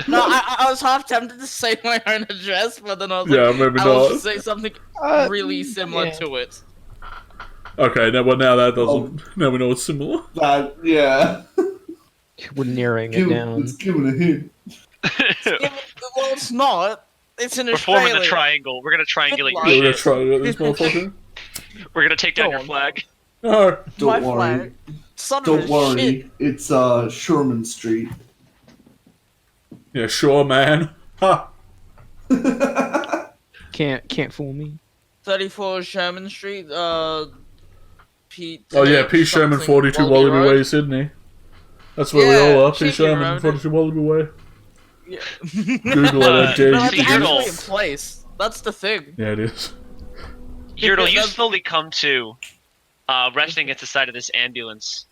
S6: No, I was half tempted to say my own address, but then I was
S3: Yeah,
S6: like,
S3: maybe
S6: I'll
S3: not.
S6: just say something really similar to it.
S3: Okay, now that doesn't... Now we know it's similar.
S1: That, yeah.
S2: We're narrowing it down.
S1: Let's give it a hint.
S6: Well, it's not. It's in
S4: We're forming
S6: Australia.
S4: the triangle. We're gonna triangulate
S6: Yeah,
S3: Yeah, we're
S4: your
S3: gonna
S4: shit.
S3: try to get this motherfucker.
S4: We're gonna take down
S6: Go
S4: your
S6: on.
S4: flag.
S3: No.
S1: Don't
S6: My
S1: worry.
S6: flag. Son of
S1: Don't
S6: a
S1: worry.
S6: shit.
S1: It's Sherman Street.
S3: Yeah, sure, man. Ha!
S2: Can't fool me.
S6: 34 Sherman Street, Pete.
S3: Oh yeah, P. Sherman, 42 Wallaby Way, Sydney. That's where we all are. P.
S6: Cheeky
S3: Sherman,
S6: Road.
S3: 42 Wallaby Way.
S6: Yeah.
S3: Google it, I dare
S6: No,
S3: you
S6: that's
S3: to
S4: Seattle.
S3: do
S6: actually
S3: it.
S6: a place. That's the thing.
S3: Yeah, it is.
S4: Yurtle, you
S6: That's-
S4: slowly come to, resting against the side of this ambulance.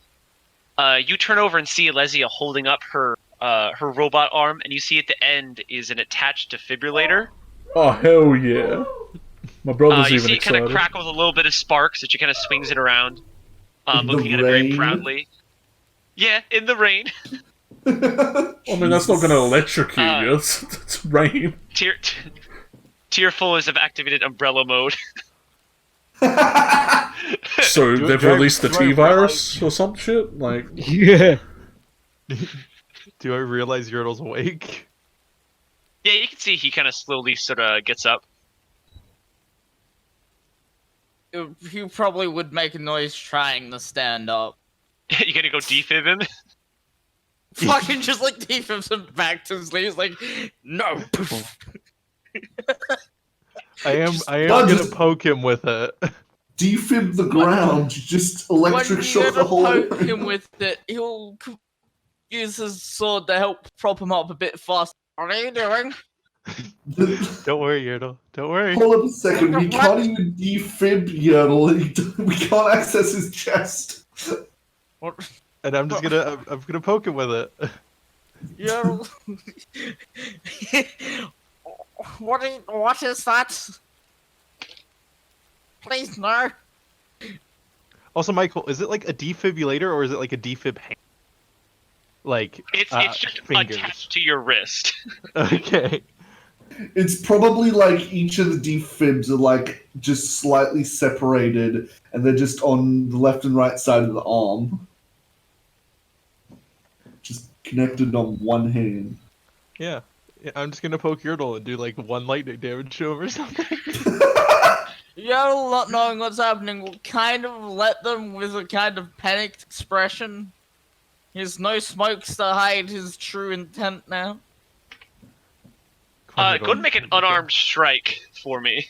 S4: You turn over and see Alesia holding up her robot arm, and you see at the end is an attached defibrillator.
S3: Oh, hell yeah. My brother's
S4: You
S3: even
S4: see it kind
S3: excited.
S4: of crackle with a little bit of sparks that she kind of swings it around,
S1: In the
S4: looking at it very
S1: rain?
S4: proudly. Yeah, in the rain.
S3: I mean, that's not gonna electrocute you. It's rain.
S4: Tearful has activated umbrella mode.
S3: So
S7: Do it-
S3: they've
S7: do I-
S3: released the
S7: do I
S3: T-virus or some shit? Like,
S2: Yeah.
S7: Do I realize Yurtle's awake?
S4: Yeah, you can see he kind of slowly sort of gets up.
S6: You probably would make a noise trying to stand up.
S4: You gonna go defib him?
S6: Fucking just like defibs him back to sleep. He's like, no.
S7: I am
S1: No,
S7: gonna
S1: just-
S7: poke him with it.
S1: Defib the ground. Just
S6: When
S1: electric
S6: you
S1: shock the
S6: ever
S1: whole
S6: poke
S1: area.
S6: him with it, he'll use his sword to help prop him up a bit faster. What are you doing?
S7: Don't worry, Yurtle. Don't worry.
S1: Hold up a second. We
S6: What?
S1: can't even defib Yurtle. We can't access his chest.
S6: What?
S7: And I'm just I'm gonna poke him with it.
S6: You're... what is that? Please no.
S7: Also, Michael, is it like a defibrillator or is it like a defib hand? Like
S4: It's just
S7: fingers.
S4: attached to your wrist.
S7: Okay.
S1: It's probably like each of the defibs are like just slightly separated, and they're just on the left and right side of the arm, just connected on one hand.
S7: Yeah. I'm just gonna poke Yurtle and do like 1 lightning damage to him or something.
S6: Yodel, not knowing what's happening, will kind of let them with a kind of panicked expression. There's no smokes to hide his true intent now.
S7: Come on,
S4: Go
S7: Yurtle.
S4: and make an unarmed strike for me.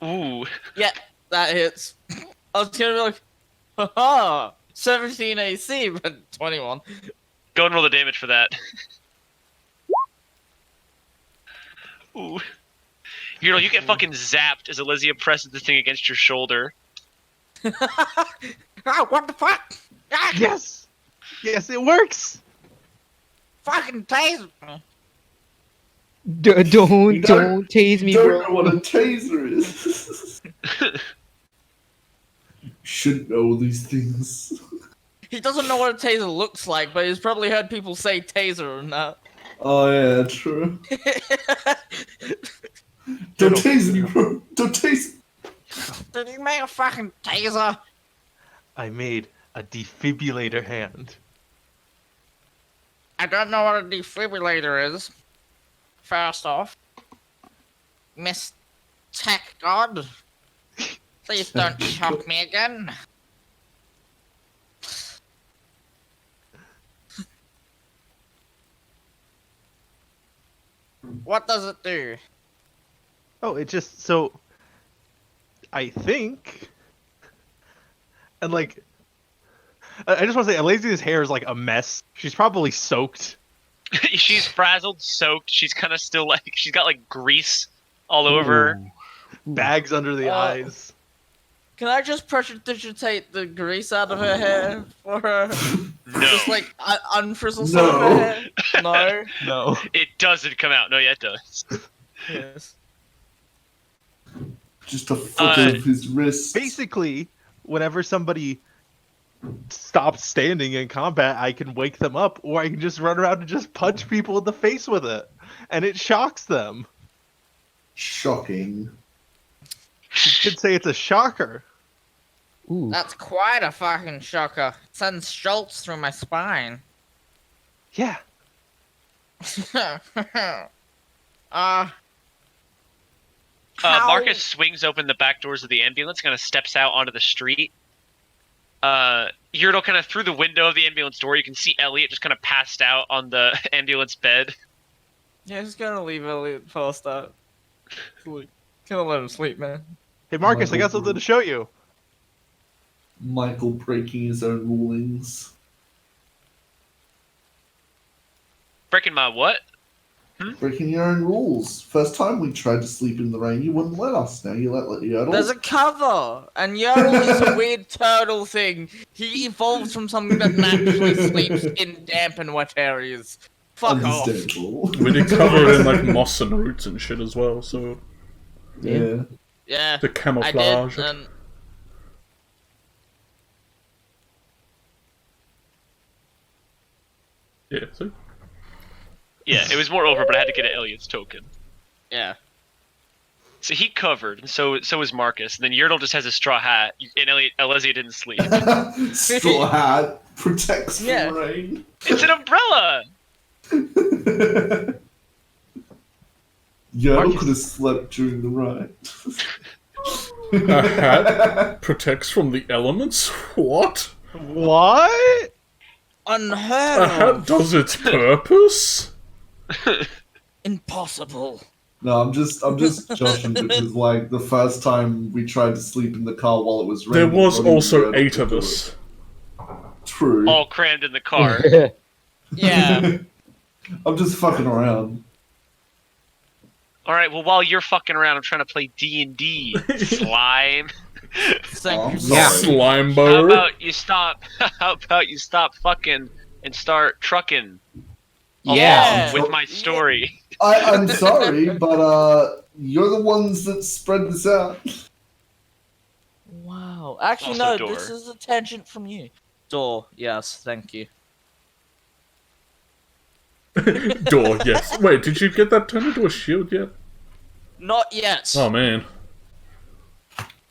S4: Ooh.
S6: Yeah, that hits. I was gonna be like, haha, 17 AC, but 21.
S4: Go and roll the damage for that. Ooh. You know, you get fucking zapped as Elysia presses the thing against your shoulder.
S6: Ah, what the fuck? Ah,
S7: Yes! Yes, it works!
S6: fucking tase me.
S2: Don't tase me,
S1: Don't
S2: bro.
S1: know what a taser is. You should know these things.
S6: He doesn't know what a taser looks like, but he's probably heard people say taser and that.
S1: Oh yeah, true. Don't tase me, bro. Don't tase me.
S6: Did you make a fucking taser?
S7: I made a defibrillator hand.
S6: I don't know what a defibrillator is. First off, Miss Tech God, please don't shock me again. What does it do?
S7: Oh, it just so I think And like, I just want to say, Elysia's hair is like a mess. She's probably soaked.
S4: She's frazzled, soaked. She's kind of still like she's got like grease all over her.
S7: Bags under the eyes.
S6: Can I just pressure digitate the grease out of her hair for her?
S4: No,
S6: Just like unfrizzle some of her hair? No.
S7: No.
S4: it doesn't come out. No, yeah, it does.
S6: Yes.
S1: Just a foot of his wrist.
S7: Basically, whenever somebody stops standing in combat, I can wake them up, or I can just run around and just punch people in the face with it, and it shocks them.
S1: Shocking.
S7: You could say it's a shocker.
S2: Ooh.
S6: That's quite a fucking shocker. It sends jolts through my spine.
S7: Yeah.
S6: How-
S4: Marcus swings open the back doors of the ambulance, kind of steps out onto the street. Yurtle kind of through the window of the ambulance door, you can see Elliot just kind of passed out on the ambulance bed.
S6: Yeah, just gonna leave Elliot passed out. Gonna let him sleep, man.
S7: Hey, Marcus, I got something to show you.
S1: Michael breaking his own rulings.
S4: Breaking my what?
S1: Breaking your own rules. First time we tried to sleep in the rain, you wouldn't let us. Now you let Yodel.
S6: There's a cover, and Yodel is a weird turtle thing. He evolves from something that naturally sleeps in damp and wet areas. Fuck off.
S1: Understandable.
S3: We did cover it in like moss and roots and shit as well, so
S1: Yeah.
S6: Yeah,
S3: the
S6: I
S3: camouflage.
S6: did, and
S3: Yeah, see?
S4: Yeah, it was more over, but I had to get an Elliot's token.
S6: yeah.
S4: So he covered, and so is Marcus. And then Yurtle just has a straw hat, and Elysia didn't sleep.
S1: Straw hat protects
S6: Yeah.
S1: from rain.
S4: It's an umbrella!
S1: Yodel
S7: Marcus-
S1: could have slept during the ride.
S3: A hat protects from the elements? What?
S7: What?
S6: Unheard
S3: A hat
S6: of.
S3: does its purpose?
S6: Impossible.
S1: No, I'm just joshing because like the first time we tried to sleep in the car while it was
S3: There
S1: raining.
S3: was
S1: not even
S3: also
S1: Yodel
S3: 8
S1: could
S3: of
S1: do
S3: us.
S1: it. True.
S4: All crammed in the car.
S6: Yeah.
S1: I'm just fucking around.
S4: Alright, well, while you're fucking around, I'm trying to play D&D. Slime.
S6: Thank you.
S1: Yeah.
S3: Slime
S4: How
S3: bow.
S4: about you stop? How about you stop fucking and start trucking?
S6: Yeah.
S4: With my story.
S1: I'm sorry, but you're the ones that spread this out.
S6: Wow. Actually,
S4: Also
S6: no,
S4: door.
S6: this is a tangent from you. Door, yes, thank you.
S3: Door, yes. Wait, did you get that turned into a shield yet?
S6: Not yet.
S3: Oh man.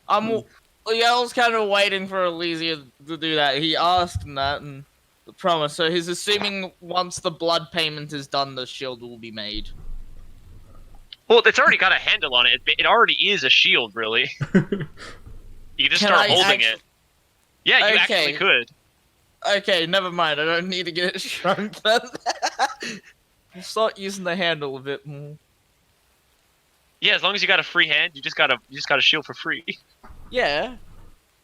S6: Yeah, I was kind of waiting for Elysia to do that. He asked that and the promise, so he's assuming once the blood payment is done, the shield will be made.
S4: Well, it's already got a handle on it. It already is a shield, really. You can just
S6: Can
S4: start
S6: I
S4: holding
S6: actu-
S4: it. Yeah, you
S6: Okay.
S4: actually could.
S6: Okay, never mind. I don't need to get it shrunk then. I'll start using the handle a bit more.
S4: Yeah, as long as you got a free hand, you just got a shield for free.
S6: Yeah.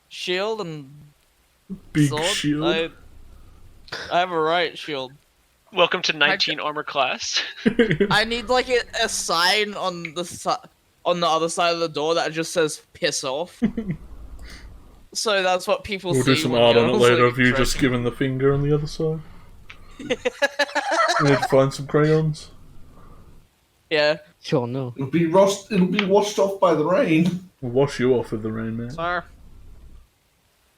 S6: Shield and
S3: Big
S6: sword.
S3: shield.
S6: I have a right shield.
S4: Welcome to 19 armor class.
S6: I need like a sign on the on the other side of the door that just says "piss off." So that's what people
S3: We'll
S6: see.
S3: do some
S6: when
S3: art on it
S6: you're,
S3: later
S6: like,
S3: of you just
S6: dredging.
S3: giving the finger on the other side. We need to find some crayons.
S6: Yeah.
S2: Sure, no.
S1: It'll be washed off by the rain.
S3: We'll wash you off with the rain, man.
S6: So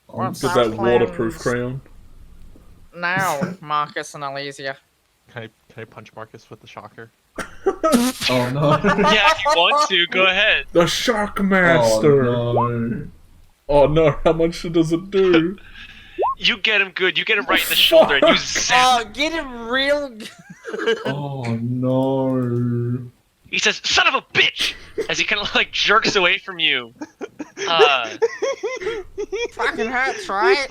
S6: what's
S3: Get
S6: our
S3: that waterproof
S6: plans
S3: crayon.
S6: now, Marcus and Elysia?
S7: Can I punch Marcus with the shocker?
S1: Oh no.
S4: Yeah, if you want to, go ahead.
S3: The Shark
S1: Oh
S3: Master!
S1: no.
S3: Oh no, how much does it do?
S4: You get him good. You get him right in the shoulder, and you zap.
S6: Oh, get him real.
S1: Oh no.
S4: He says, "Son of a bitch!" as he kind of like jerks away from you.
S6: Fucking hurts, right?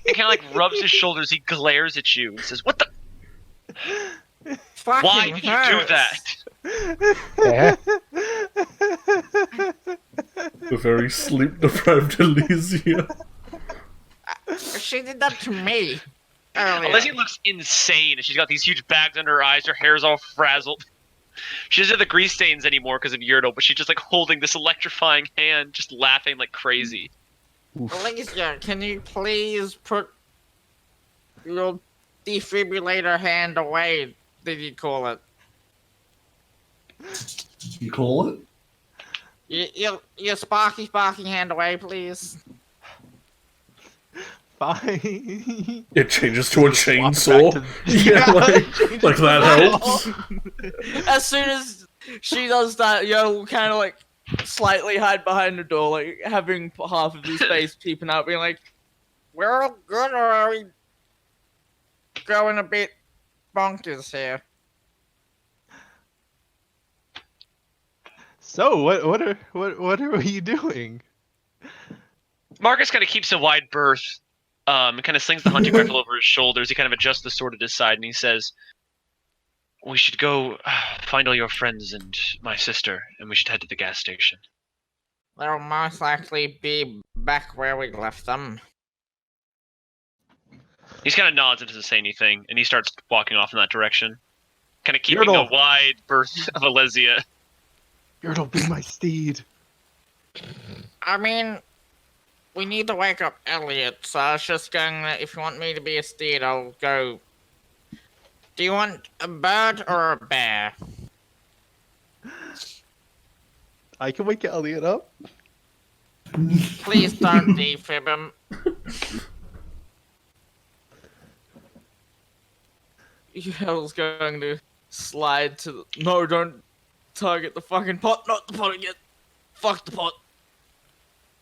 S4: And kind of like rubs his shoulders. He glares at you and says, "What the?
S6: Fucking
S4: Why did you do that?"
S3: The very sleep deprived Elysia.
S6: she did that to me. Earlier.
S4: Alessia looks insane. She's got these huge bags under her eyes. Her hair's all frazzled. She doesn't have the grease stains anymore because of Yurtle, but she's just like holding this electrifying hand, just laughing like crazy.
S6: Alicia, can you please put your defibrillator hand away? Did you call it?
S1: You call it?
S6: Your sparky hand away, please.
S7: Fine.
S3: It changes to a
S7: Just walk
S3: chainsaw.
S7: back
S3: Yeah, like that helps.
S6: As soon as she does that, Yo kind of like slightly hide behind the door, like having half of his face peeping out, being like, "We're all good, or are we going a bit bonkers here?"
S7: So what are you doing?
S4: Marcus kind of keeps a wide berth, and kind of slings the hunting rifle over his shoulders. He kind of adjusts the sword at his side, and he says, "We should go find all your friends and my sister, and we should head to the gas station."
S6: They'll most likely be back where we left them.
S4: He kind of nods and doesn't say anything, and he starts walking off in that direction, kind of keeping
S7: Yurtle.
S4: a wide berth of Alesia.
S7: Yurtle, be my steed.
S6: I mean, we need to wake up Elliot, so I was just going, if you want me to be a steed, I'll go. Do you want a bird or a bear?
S7: I can wake Elliot up.
S6: Please don't defib him. Yell's going to slide to the... No, don't target the fucking pot, not the pot again. Fuck the pot.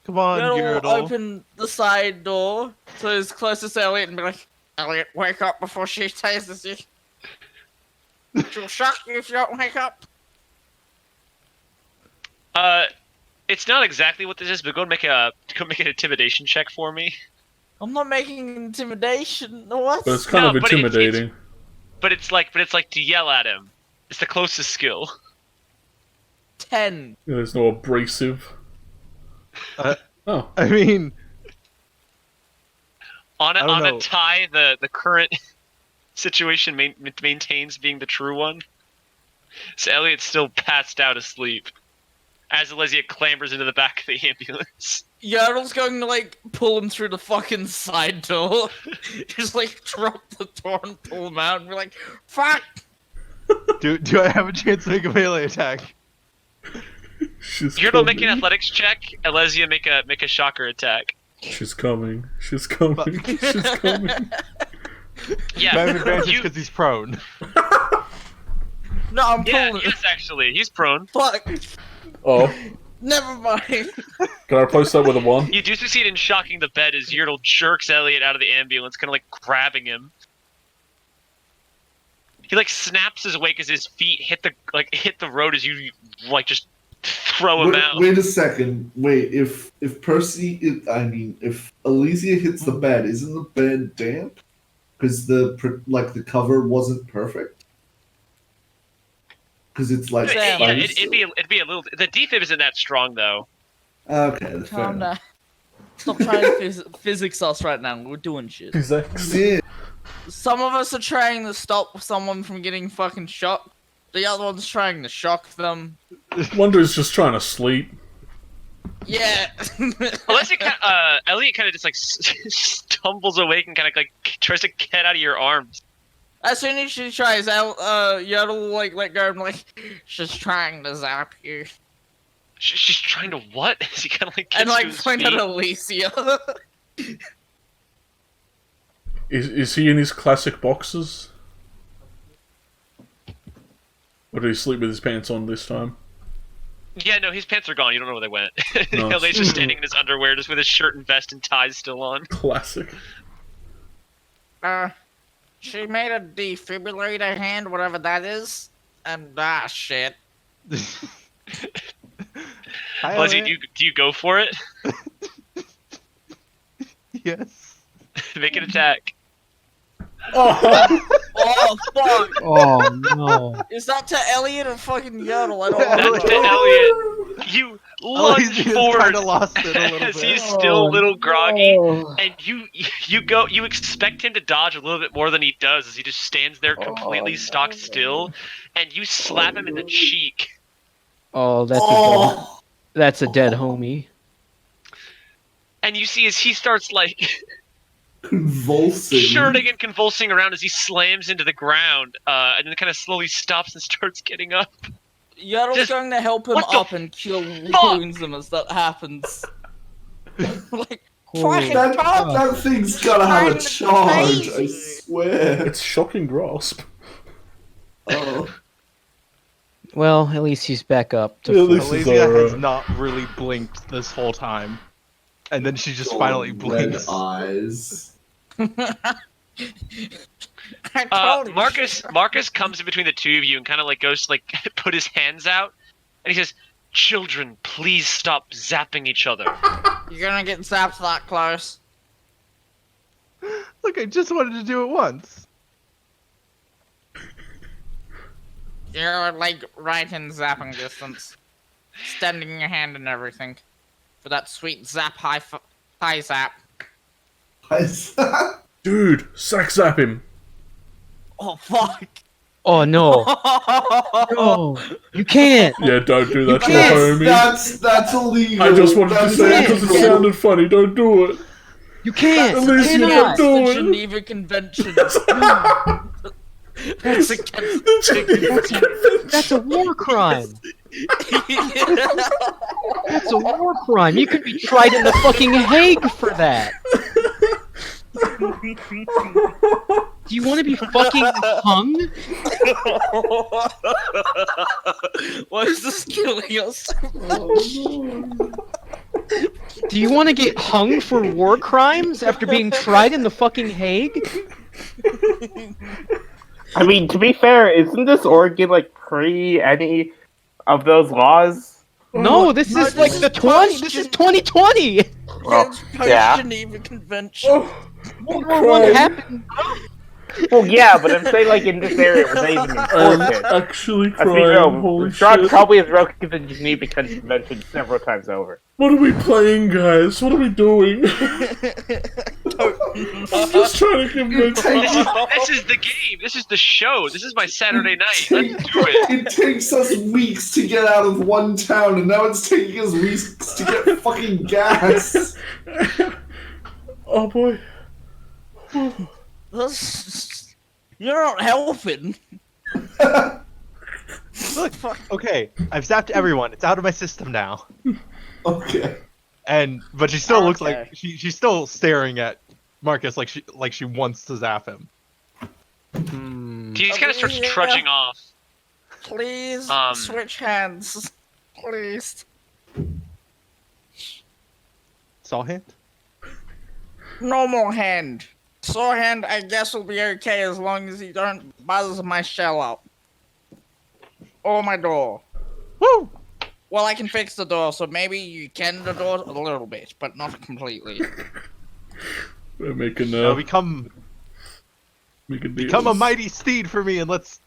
S7: Come on,
S6: Yell will
S7: Yurtle.
S6: open the side door to his closest Elliot and be like, "Elliot, wake up before she tases you. She'll shock you if you don't wake up."
S4: It's not exactly what this is, but go and make an intimidation check for me.
S6: I'm not making intimidation. What?
S3: But it's kind
S4: No,
S3: of
S4: but
S3: intimidating.
S4: But it's like to yell at him. It's the closest skill.
S6: 10.
S3: There's no abrasive. Oh.
S7: I mean,
S4: On
S7: I don't know.
S4: a tie, the current situation maintains being the true one. So Elliot's still passed out asleep as Alesia clambers into the back of the ambulance.
S6: Yodel's going to, like, pull him through the fucking side door. Just, like, drop the door and pull him out and be like, "Fuck!"
S7: do I have a chance to make a melee attack?
S4: You're gonna make an athletics check. Alesia make a shocker attack.
S3: She's coming. She's coming. She's coming.
S4: Yeah,
S7: I have advantage
S4: you-
S7: because he's prone.
S6: No, I'm
S4: yeah,
S6: pulling
S4: yes, actually, he's prone.
S6: Fuck.
S3: Oh,
S6: Never mind.
S3: can I replace that with a 1?
S4: You do succeed in shocking the bed as Yurtle jerks Elliot out of the ambulance, kind of like grabbing him. He like snaps his awake as his feet hit the road as you like just throw him out.
S1: Wait a second. Wait, if Percy, if Alesia hits the bed, isn't the bed damp? Because the cover wasn't perfect. Because it's like
S6: Yeah,
S4: it'd be a little. The defib isn't that strong though.
S1: okay. Fair
S6: Calm
S1: enough.
S6: down. Stop trying to physics us right now. We're doing shit.
S1: Yeah.
S6: Some of us are trying to stop someone from getting fucking shot. The other one's trying to shock them.
S3: Wonder is just trying to sleep.
S6: Yeah.
S4: Unless Elliot kind of just like stumbles awake and kind of like tries to get out of your arms.
S6: As soon as she tries out, Yodel like let go and like, she's trying to zap you.
S4: She's trying to what? As he kind of like gets
S6: And
S4: to
S6: like
S4: his
S6: point
S4: feet.
S6: at Alicia.
S3: Is he in his classic boxers? Or did he sleep with his pants on this time?
S4: Yeah, no, his pants are gone. You don't know where they went.
S3: Nice.
S4: Elliot's just standing in his underwear, just with his shirt and vest and ties still on.
S3: Classic.
S6: She made a defibrillator hand, whatever that is. And shit.
S7: Hi,
S4: Leslie,
S7: Elliot.
S4: do you go for it?
S7: Yes.
S4: Make an attack.
S3: Oh,
S6: Oh fuck!
S2: Oh no.
S6: Is that to Elliot or fucking Yodel? I don't
S4: That's
S6: know.
S4: to Elliot.
S7: Elysia's
S4: lunge forward
S7: kind of lost it a little
S4: as he's
S7: bit.
S4: still a little groggy,
S2: no.
S4: and you expect him to dodge a little bit more than he does as he just stands there completely stock still, and you slap him in the cheek.
S2: Oh, that's a dead homie.
S4: And you see as he starts like
S1: Convulsing.
S4: churning and convulsing around as he slams into the ground, and then kind of slowly stops and starts getting up.
S6: Yertle's
S4: Just-
S6: going to help him
S4: what the
S6: up and cure
S4: fuck?
S6: wounds him as that happens. Like, fucking
S1: That thing's gotta have a
S6: Kinda
S1: charge, I
S6: crazy.
S1: swear.
S3: It's shocking grasp.
S1: Oh.
S2: Well, at least he's back up to
S3: Yeah, at
S2: full.
S3: least- This is
S7: Elysia
S3: our,
S7: has not really blinked this whole time. And then she just finally
S1: Red
S7: blinks.
S1: eyes.
S6: I told you.
S4: Marcus comes in between the two of you and kind of like goes to like put his hands out, and he says, "Children, please stop zapping each other."
S6: You're gonna get zapped that close.
S7: Look, I just wanted to do it once.
S6: You're like right in zapping distance. Extending your hand and everything. For that sweet zap high zap.
S3: Dude, sack zap him.
S6: Oh fuck.
S2: Oh no. No. You can't.
S3: Yeah, don't do that to a
S2: can't.
S3: homie.
S1: That's illegal.
S3: I just wanted to
S1: That's
S3: say it because it
S1: illegal.
S3: sounded funny. Don't do it.
S2: You can't.
S3: Elysia,
S2: You
S3: don't
S2: cannot.
S3: do
S6: The
S3: it.
S6: Geneva Convention. That's against
S2: That's a war crime. That's a war crime. You could be tried in the fucking Hague for that. Do you want to be fucking hung?
S6: Why is this killing us?
S2: Do you want to get hung for war crimes after being tried in the fucking Hague?
S5: I mean, to be fair, isn't this Oregon like pre any of those laws?
S2: No, this
S6: No,
S2: is like
S6: this
S2: the
S6: is
S2: 20. This is 2020.
S5: Well,
S6: It's
S5: yeah.
S6: Geneva Convention.
S2: World War I happened.
S5: Well, yeah, but I'm saying like in this area where they even enforce it.
S3: Actually
S5: Let's be
S3: crying.
S5: real.
S3: Holy
S5: Strahd
S3: shit.
S5: probably has broken the Geneva Convention several times over.
S3: What are we playing, guys? What are we doing? I'm just trying to convince you.
S4: This is the game. This is the show. This is my Saturday night. Let's do it.
S1: It takes us weeks to get out of one town, and now it's taking us weeks to get fucking gas.
S3: Oh boy.
S6: You're not helping.
S7: Look, okay, I've zapped everyone. It's out of my system now.
S1: Okay.
S7: But she still looks
S6: Okay.
S7: like she's still staring at Marcus like she wants to zap him.
S4: He just kind of starts
S6: Yeah.
S4: trudging off.
S6: Please switch hands. Please.
S7: Saw hand?
S6: Normal hand. Saw hand, I guess, will be okay as long as you don't buzz my shell up. Or my door.
S7: Woo!
S6: Well, I can fix the door, so maybe you can the door a little bit, but not completely.
S3: We're making
S7: Now become
S3: deals.
S7: a mighty steed for me, and let's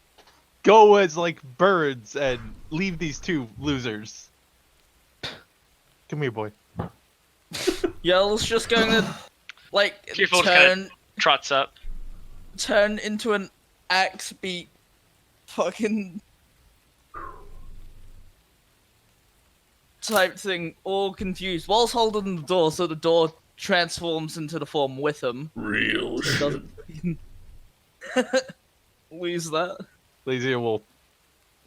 S7: go as like birds and leave these two losers. Come here, boy.
S6: Yell's just going to, like,
S4: Tearful just
S6: turn
S4: Trots up.
S6: into an axe beat fucking type thing, all confused, whilst holding the door, so the door transforms into the form with him.
S3: Real
S6: So it
S3: shit.
S6: doesn't lose that.
S7: Elysia will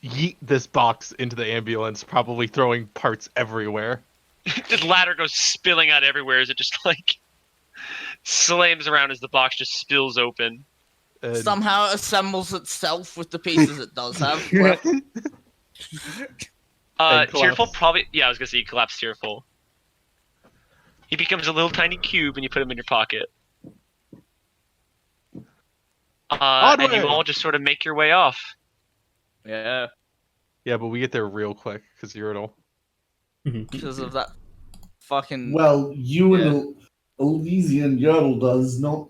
S7: yeet this box into the ambulance, probably throwing parts everywhere.
S4: The ladder goes spilling out everywhere as it just like slams around as the box just spills open.
S7: And
S6: Somehow assembles itself with the pieces it does have. left.
S7: And
S4: Tearful
S7: collapse.
S4: probably. Yeah, I was gonna say you collapse Tearful. He becomes a little tiny cube and you put him in your pocket. And you
S7: Onward!
S4: all just sort of make your way off.
S6: Yeah,
S7: yeah, but we get there real quick because Uridal.
S6: because of that fucking.
S1: Well, you and Elysian Yodel does not.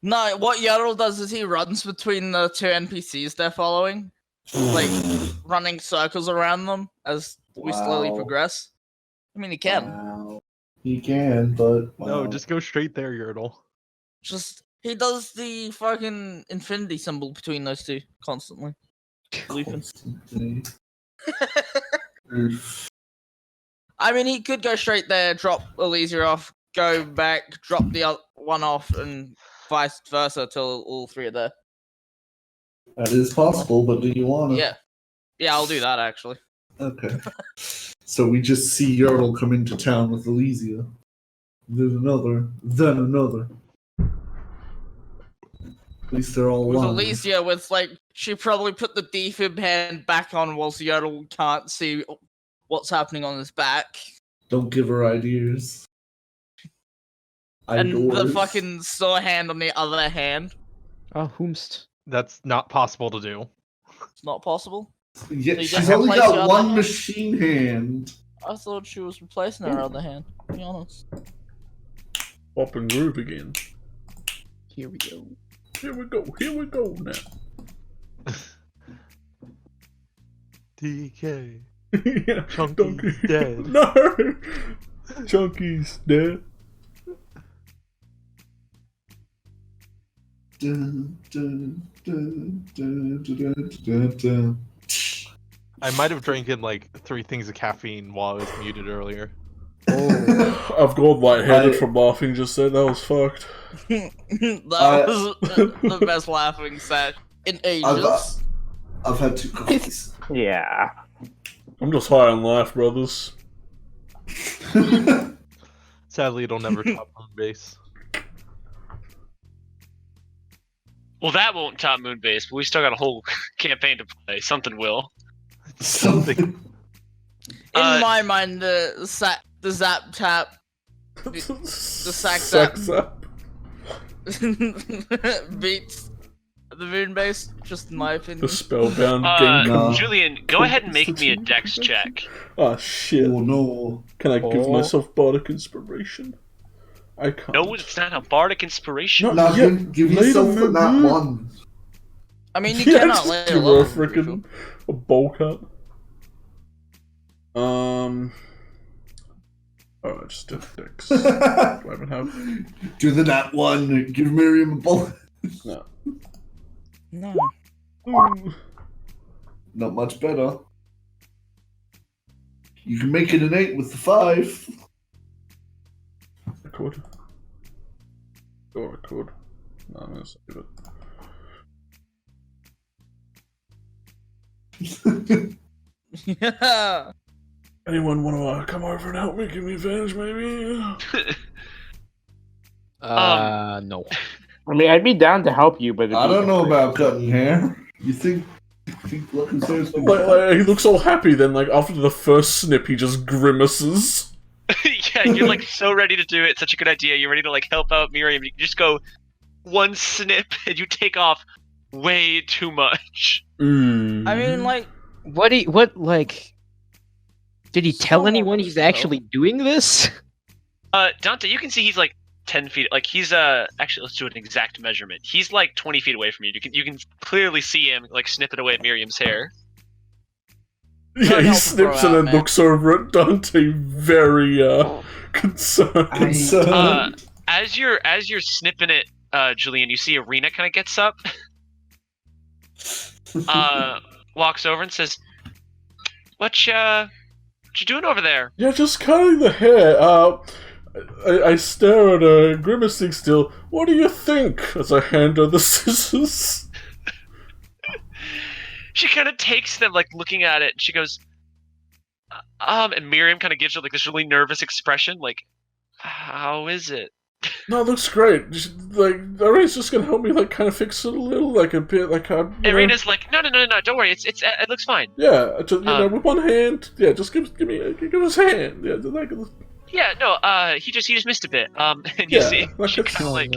S6: No, what Yarl does is he runs between the two NPCs they're following, like running circles around them as we slowly
S1: Wow.
S6: progress. I mean, he can.
S1: Wow. He can, but
S7: No,
S1: wow.
S7: just go straight there, Yertle.
S6: Just he does the fucking infinity symbol between those two constantly. Looping.
S1: Constantly.
S6: I mean, he could go straight there, drop Elysia off, go back, drop the other one off, and vice versa till all three are there.
S1: That is possible, but do you want to?
S6: Yeah, I'll do that actually.
S1: Okay. So we just see Yertle come into town with Elysia. Then another. Then another. At least they're all
S6: With
S1: alive.
S6: Elysia, with like she probably put the defib hand back on whilst Yertle can't see what's happening on his back,
S1: Don't give her ideas.
S6: and the
S1: Ideas.
S6: fucking saw hand on the other hand.
S2: Oh, whomst.
S7: That's not possible to do.
S6: It's not possible.
S1: Yeah,
S6: So you
S1: she's
S6: just
S1: only
S6: replace
S1: got
S6: your other
S1: one
S6: hand?
S1: machine hand.
S6: I thought she was replacing her other hand. To be honest.
S3: Pop and groove again.
S2: Here we go.
S3: Here we go now.
S7: DK.
S3: Yeah,
S7: Chunky's dead.
S3: No! Chunky's dead.
S1: Dun, dun, dun, dun, dun, dun, dun.
S7: I might have drinking like 3 things of caffeine while I was muted earlier.
S1: Oh.
S3: I've gone lightheaded
S1: I-
S3: from laughing just then. That was fucked.
S6: That was the best laughing set in ages.
S1: I've had 2 cookies.
S8: Yeah.
S3: I'm just high on life, brothers.
S7: Sadly, it'll never top Moonbase.
S4: Well, that won't top Moonbase, but we still got a whole campaign to play. Something will.
S1: Something.
S6: In
S4: Uh,
S6: my mind, the zap tap the sack
S3: Sack
S6: zap beats the moon base, just in my opinion.
S3: The Spellbound game.
S1: No.
S4: Julian, go ahead and make me a dex check.
S3: Oh shit.
S1: Oh no.
S3: Can I give
S2: Oh.
S3: myself bardic inspiration? I can't.
S4: No, it's not a bardic inspiration.
S3: No.
S1: Now
S3: Yeah,
S1: give
S3: later,
S1: yourself that
S3: man.
S1: one.
S6: I mean, you
S3: Yeah,
S6: cannot
S3: just
S6: lay
S3: give her
S6: alone.
S3: a freaking a bowl cut. Oh, I just did dex. Do I even have?
S1: Do the nat 1. Give Miriam a bullet.
S3: No.
S6: No.
S1: Not much better. You can make it an 8 with the 5.
S3: I could. Or I could. No, I'm gonna save it.
S6: Yeah.
S3: Anyone want to come over and help me? Give me advantage, maybe?
S2: No.
S8: I mean, I'd be down to help you, but it'd
S1: I
S8: be
S1: don't know
S8: different.
S1: about cutting hair. You think look and say it's been
S3: Like, he looks all happy, then, like, after the first snip, he just grimaces.
S4: Yeah, you're like so ready to do it. Such a good idea. You're ready to like help out Miriam. You just go one snip and you take off way too much.
S6: I mean, like,
S2: Did he tell
S6: So
S2: anyone he's actually doing this?
S4: Dante, you can see he's like 10 feet. Like he's actually let's do an exact measurement. He's like 20 feet away from you. You can clearly see him like snipping away at Miriam's hair.
S3: Yeah,
S6: Don't
S3: he
S6: help him
S3: snips
S6: grow
S3: and
S6: out,
S3: then
S6: man.
S3: looks over at Dante very, concerned.
S4: As you're snipping it, Julian, you see Arena kind of gets up, walks over and says, "What you doing over there?"
S3: Yeah, just cutting the hair. I stare at her, grimacing still. What do you think? As I hand her the scissors.
S4: She kind of takes them, like looking at it, and she goes, and Miriam kind of gives her like this really nervous expression, like, "How is it?"
S3: No, it looks great. Like, Arena's just gonna help me, like, kind of fix it a little, like a bit, like you know.
S4: Arena's like, "No, don't worry, it looks fine."
S3: Yeah, just, you know, with one hand. Yeah, just give us a hand. Yeah, like.
S4: Yeah, no, he just missed a bit. And you
S3: Yeah,
S4: see,
S3: like
S4: she
S3: it's-
S4: kind of like,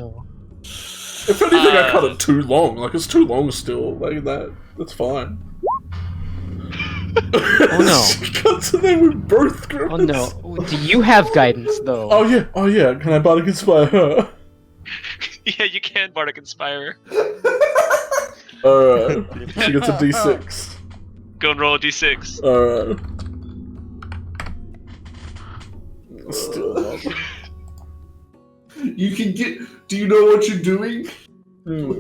S3: If anything, I cut it too long. Like, it's too long still. Like that. That's fine.
S2: Oh no.
S3: She cuts and then we both grimace.
S2: Oh no. Do you have guidance though?
S3: Oh yeah. Can I bardic inspire her?
S4: yeah, you can Bardic Inspire.
S3: Alright. She gets a D6.
S4: Go and roll a d6.
S3: Alright. Still
S1: You can get. Do you know what you're doing?
S3: Hmm.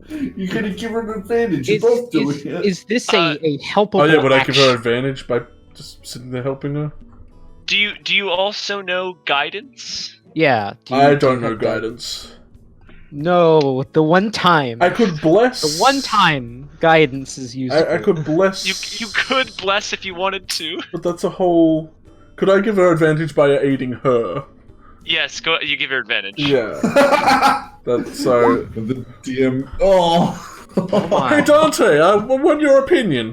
S1: You're gonna give her an advantage. You're both doing it.
S2: Is this a helpable
S3: Oh yeah, would I give her
S2: action?
S3: advantage by just sitting there helping her?
S4: Do you also know guidance?
S2: Yeah.
S3: I
S2: do you
S3: don't know
S2: have that?
S3: guidance.
S2: No, the one time.
S3: I could bless.
S2: The one time guidance is useful.
S3: I could bless.
S4: You could bless if you wanted to.
S3: But that's a whole. Could I give her advantage by aiding her?
S4: Yes, go. You give her advantage.
S3: Yeah. That's so.
S1: The DM. Oh.
S3: Hey Dante, I want your opinion.